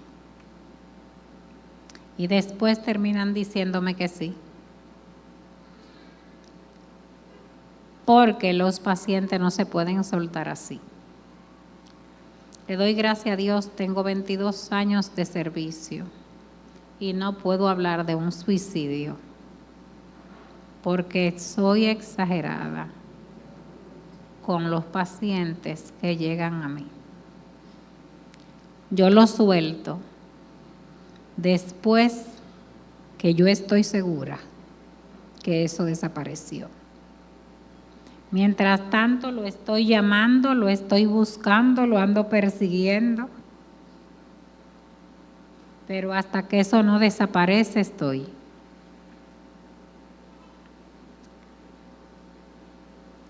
Y después terminan diciéndome que sí. Porque los pacientes no se pueden soltar así. Le doy gracias a Dios, tengo 22 años de servicio y no puedo hablar de un suicidio porque soy exagerada con los pacientes que llegan a mí. Yo los suelto después que yo estoy segura que eso desapareció. Mientras tanto lo estoy llamando, lo estoy buscando, lo ando persiguiendo, pero hasta que eso no desaparece estoy.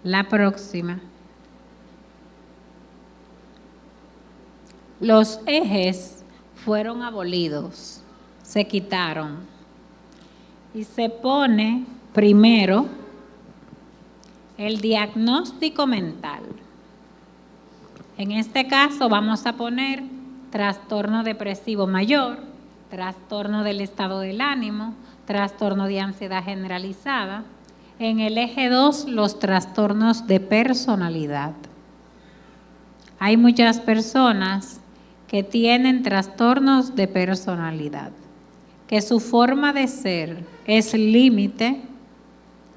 La próxima. Los ejes fueron abolidos, se quitaron y se pone primero el diagnóstico mental. En este caso vamos a poner trastorno depresivo mayor, trastorno del estado del ánimo, trastorno de ansiedad generalizada. En el eje 2, los trastornos de personalidad. Hay muchas personas que tienen trastornos de personalidad, que su forma de ser es límite,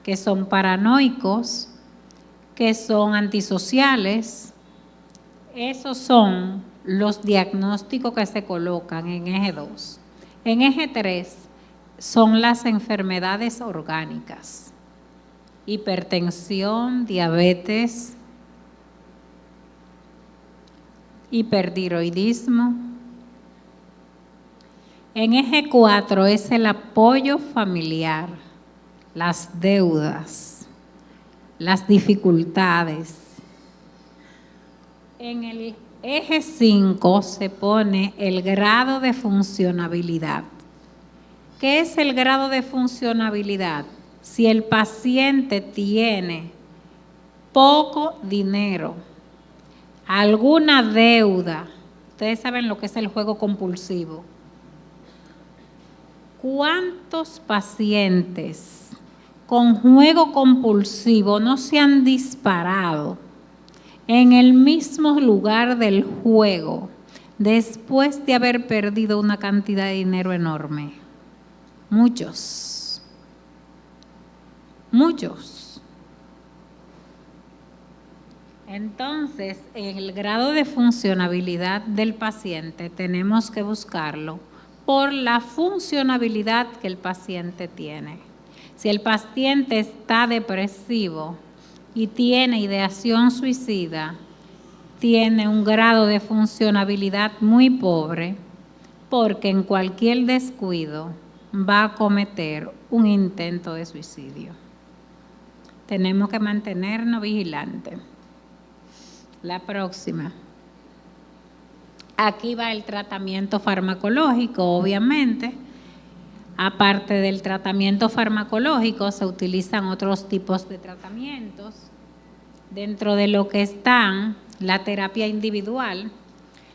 que son paranoicos, que son antisociales. Esos son los diagnósticos que se colocan en eje 2. En eje 3 son las enfermedades orgánicas, hipertensión, diabetes, hipertiroidismo. En eje 4 es el apoyo familiar, las deudas, las dificultades. En el eje 5 se pone el grado de funcionabilidad. ¿Qué es el grado de funcionabilidad? Si el paciente tiene poco dinero, alguna deuda, ustedes saben lo que es el juego compulsivo. ¿Cuántos pacientes con juego compulsivo no se han disparado en el mismo lugar del juego después de haber perdido una cantidad de dinero enorme? Muchos. Muchos. Entonces, en el grado de funcionabilidad del paciente tenemos que buscarlo por la funcionabilidad que el paciente tiene. Si el paciente está depresivo y tiene ideación suicida, tiene un grado de funcionabilidad muy pobre, porque en cualquier descuido va a cometer un intento de suicidio. Tenemos que mantenernos vigilantes. La próxima. Aquí va el tratamiento farmacológico, obviamente. Aparte del tratamiento farmacológico, se utilizan otros tipos de tratamientos. Dentro de lo que están la terapia individual.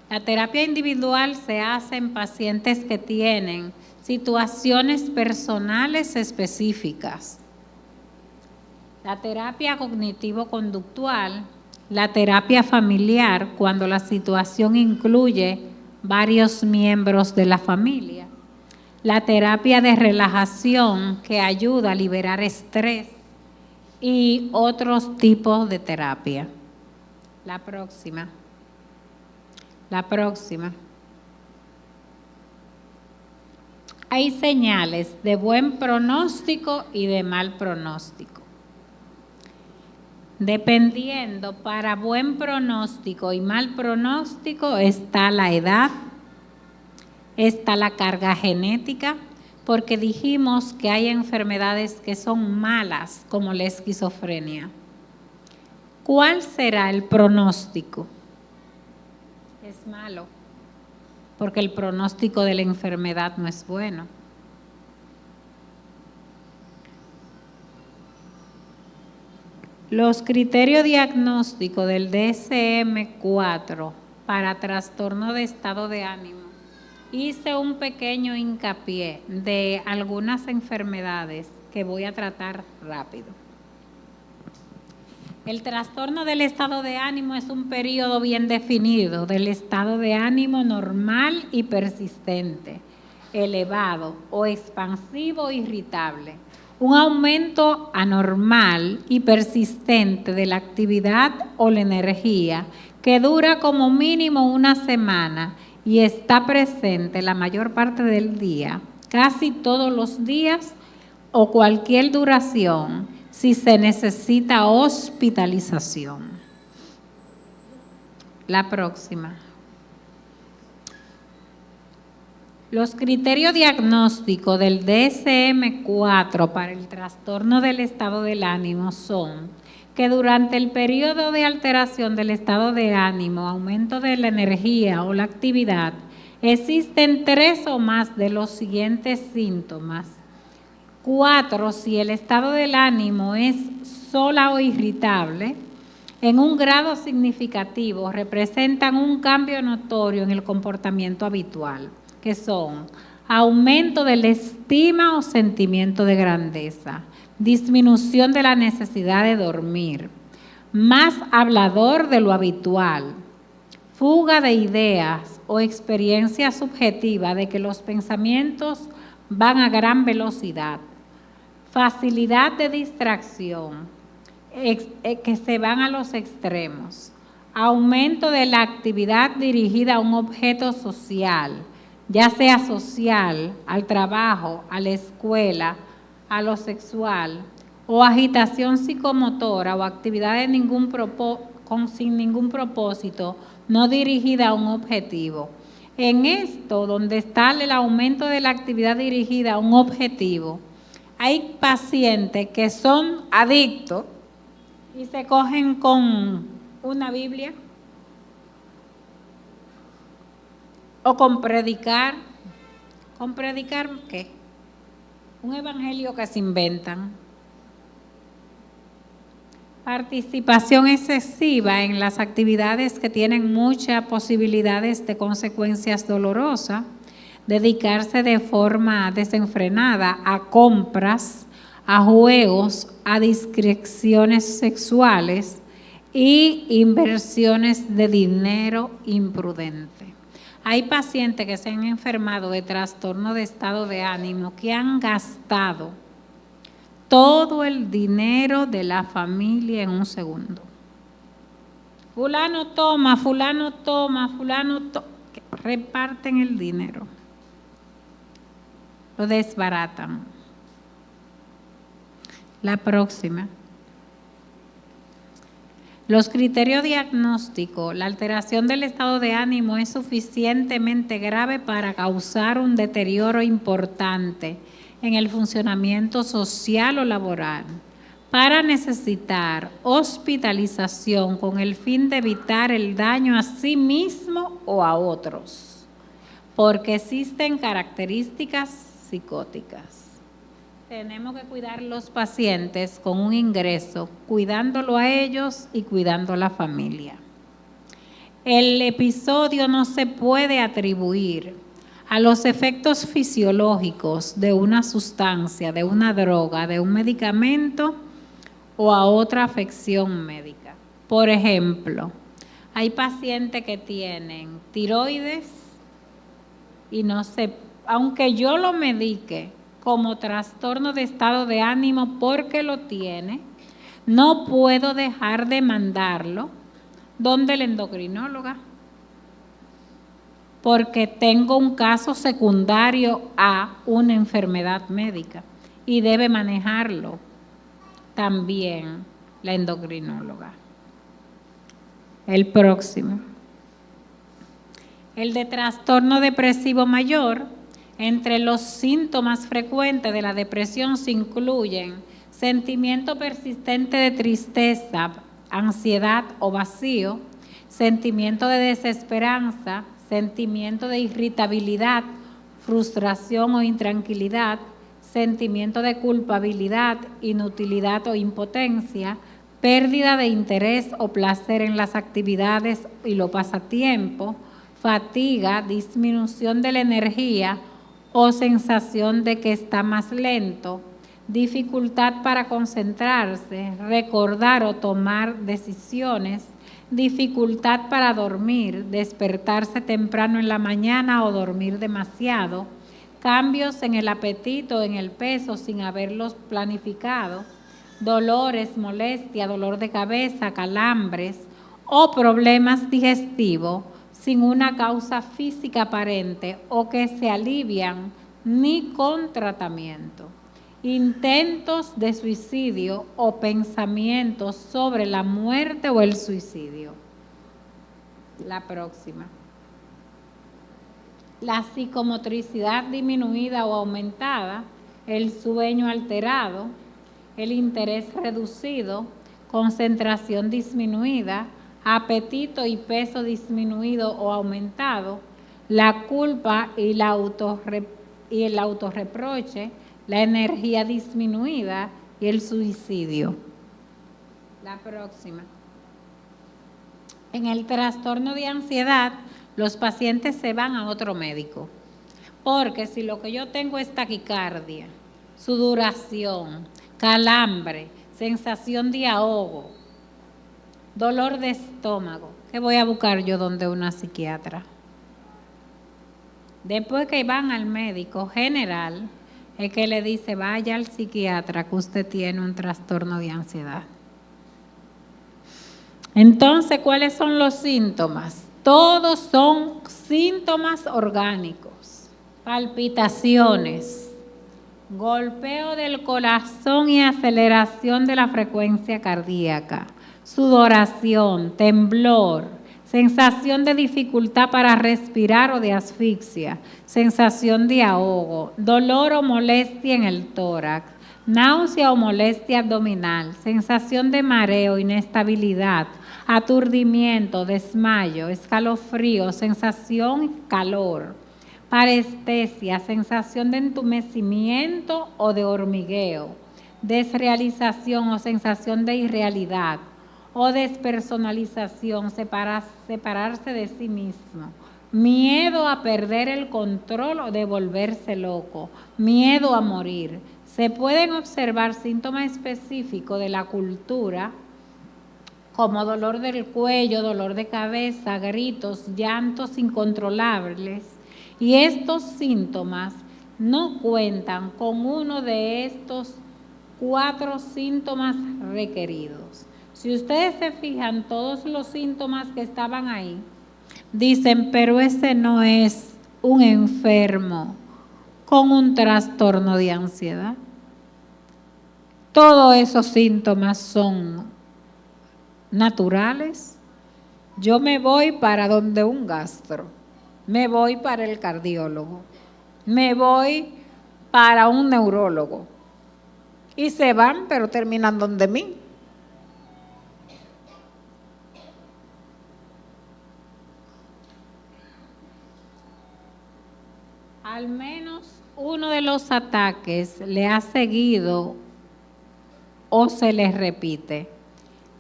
La terapia individual se hace en pacientes que tienen situaciones personales específicas. La terapia cognitivo-conductual La terapia familiar, cuando la situación incluye varios miembros de la familia. La terapia de relajación, que ayuda a liberar estrés, y otros tipos de terapia. La próxima. Hay señales de buen pronóstico y de mal pronóstico. Dependiendo, para buen pronóstico y mal pronóstico está la edad, está la carga genética, porque dijimos que hay enfermedades que son malas, como la esquizofrenia. ¿Cuál será el pronóstico? Es malo, porque el pronóstico de la enfermedad no es bueno. Los criterios diagnósticos del DSM-4 para trastorno de estado de ánimo. Hice un pequeño hincapié de algunas enfermedades que voy a tratar rápido. El trastorno del estado de ánimo es un periodo bien definido del estado de ánimo normal y persistente, elevado o expansivo o irritable. Un aumento anormal y persistente de la actividad o la energía que dura como mínimo una semana y está presente la mayor parte del día, casi todos los días o cualquier duración, si se necesita hospitalización. La próxima. Los criterios diagnósticos del DSM-4 para el trastorno del estado del ánimo son que durante el periodo de alteración del estado de ánimo, aumento de la energía o la actividad, existen 3 o más de los siguientes síntomas. 4, si el estado del ánimo es sola o irritable, en un grado significativo representan un cambio notorio en el comportamiento habitual, que son aumento de la estima o sentimiento de grandeza, disminución de la necesidad de dormir, más hablador de lo habitual, fuga de ideas o experiencia subjetiva de que los pensamientos van a gran velocidad, facilidad de distracción, que se van a los extremos, aumento de la actividad dirigida a un objeto social, ya sea social, al trabajo, a la escuela, a lo sexual, o agitación psicomotora o actividad sin ningún propósito, no dirigida a un objetivo. En esto, donde está el aumento de la actividad dirigida a un objetivo, hay pacientes que son adictos y se cogen con una Biblia o con predicar. ¿Con predicar qué? Un evangelio que se inventan. Participación excesiva en las actividades que tienen muchas posibilidades de consecuencias dolorosas. Dedicarse de forma desenfrenada a compras, a juegos, a discreciones sexuales y inversiones de dinero imprudente. Hay pacientes que se han enfermado de trastorno de estado de ánimo que han gastado todo el dinero de la familia en un segundo. Fulano toma, reparten el dinero. Lo desbaratan. La próxima. Los criterios diagnósticos. La alteración del estado de ánimo es suficientemente grave para causar un deterioro importante en el funcionamiento social o laboral, para necesitar hospitalización con el fin de evitar el daño a sí mismo o a otros, porque existen características psicóticas. Tenemos que cuidar a los pacientes con un ingreso, cuidándolo a ellos y cuidando a la familia. El episodio no se puede atribuir a los efectos fisiológicos de una sustancia, de una droga, de un medicamento o a otra afección médica. Por ejemplo, hay pacientes que tienen tiroides y no sé, aunque yo lo medique como trastorno de estado de ánimo porque lo tiene, no puedo dejar de mandarlo donde la endocrinóloga, porque tengo un caso secundario a una enfermedad médica y debe manejarlo también la endocrinóloga. El próximo. El de trastorno depresivo mayor. Entre los síntomas frecuentes de la depresión se incluyen sentimiento persistente de tristeza, ansiedad o vacío, sentimiento de desesperanza, sentimiento de irritabilidad, frustración o intranquilidad, sentimiento de culpabilidad, inutilidad o impotencia, pérdida de interés o placer en las actividades y los pasatiempos, fatiga, disminución de la energía o sensación de que está más lento, dificultad para concentrarse, recordar o tomar decisiones, dificultad para dormir, despertarse temprano en la mañana o dormir demasiado, cambios en el apetito, en el peso sin haberlos planificado, dolores, molestia, dolor de cabeza, calambres o problemas digestivos sin una causa física aparente o que se alivian ni con tratamiento. Intentos de suicidio o pensamientos sobre la muerte o el suicidio. La próxima. La psicomotricidad disminuida o aumentada, el sueño alterado, el interés reducido, concentración disminuida, apetito y peso disminuido o aumentado, la culpa y el autorreproche, la energía disminuida y el suicidio. La próxima. En el trastorno de ansiedad, los pacientes se van a otro médico, porque si lo que yo tengo es taquicardia, sudoración, calambre, sensación de ahogo, dolor de estómago, ¿qué voy a buscar yo donde una psiquiatra? Después que van al médico general, es que le dice, vaya al psiquiatra que usted tiene un trastorno de ansiedad. Entonces, ¿cuáles son los síntomas? Todos son síntomas orgánicos, palpitaciones, golpeo del corazón y aceleración de la frecuencia cardíaca, sudoración, temblor, sensación de dificultad para respirar o de asfixia, sensación de ahogo, dolor o molestia en el tórax, náusea o molestia abdominal, sensación de mareo, inestabilidad, aturdimiento, desmayo, escalofrío, sensación calor, parestesia, sensación de entumecimiento o de hormigueo, desrealización o sensación de irrealidad o despersonalización, separarse de sí mismo, miedo a perder el control o de volverse loco, miedo a morir. Se pueden observar síntomas específicos de la cultura como dolor del cuello, dolor de cabeza, gritos, llantos incontrolables, y estos síntomas no cuentan con uno de estos 4 síntomas requeridos. Si ustedes se fijan, todos los síntomas que estaban ahí, dicen, pero ese no es un enfermo con un trastorno de ansiedad. Todos esos síntomas son naturales. Yo me voy para donde un gastro, me voy para el cardiólogo, me voy para un neurólogo y se van, pero terminan donde mí. Al menos uno de los ataques le ha seguido o se les repite.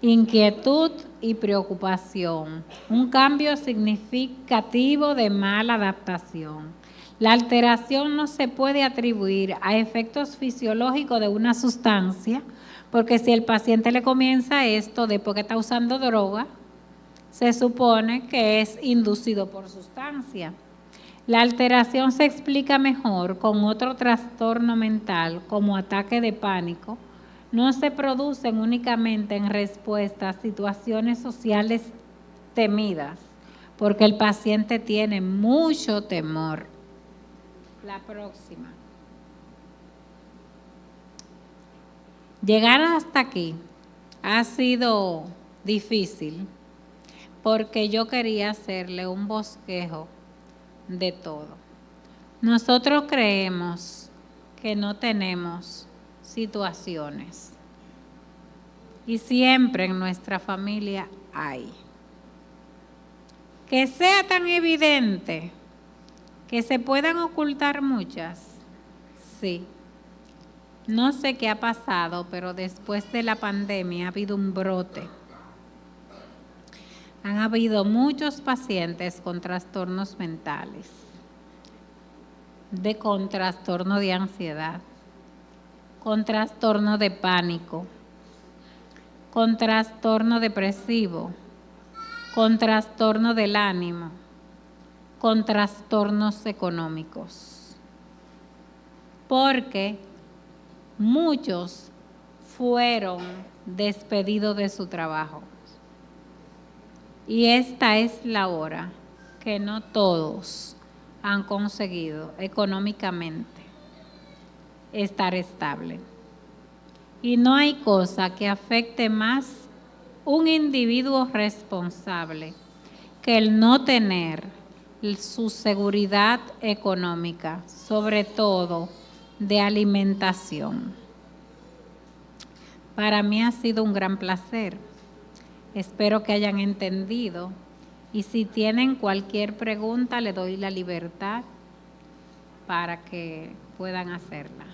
Inquietud y preocupación, un cambio significativo de mala adaptación. La alteración no se puede atribuir a efectos fisiológicos de una sustancia, Porque si el paciente le comienza esto después que está usando droga, se supone que es inducido por sustancia. La alteración se explica mejor con otro trastorno mental como ataque de pánico. No se producen únicamente en respuesta a situaciones sociales temidas, porque el paciente tiene mucho temor. La próxima. Llegar hasta aquí ha sido difícil porque yo quería hacerle un bosquejo de todo. Nosotros creemos que no tenemos situaciones y siempre en nuestra familia hay. Que sea tan evidente que se puedan ocultar muchas, sí. No sé qué ha pasado, pero después de la pandemia ha habido un brote. Han habido muchos pacientes con trastornos mentales, con trastorno de ansiedad, con trastorno de pánico, con trastorno depresivo, con trastorno del ánimo, con trastornos económicos. Porque muchos fueron despedidos de su trabajo. Y esta es la hora que no todos han conseguido económicamente estar estable. Y no hay cosa que afecte más un individuo responsable que el no tener su seguridad económica, sobre todo de alimentación. Para mí ha sido un gran placer. Espero que hayan entendido y si tienen cualquier pregunta le doy la libertad para que puedan hacerla.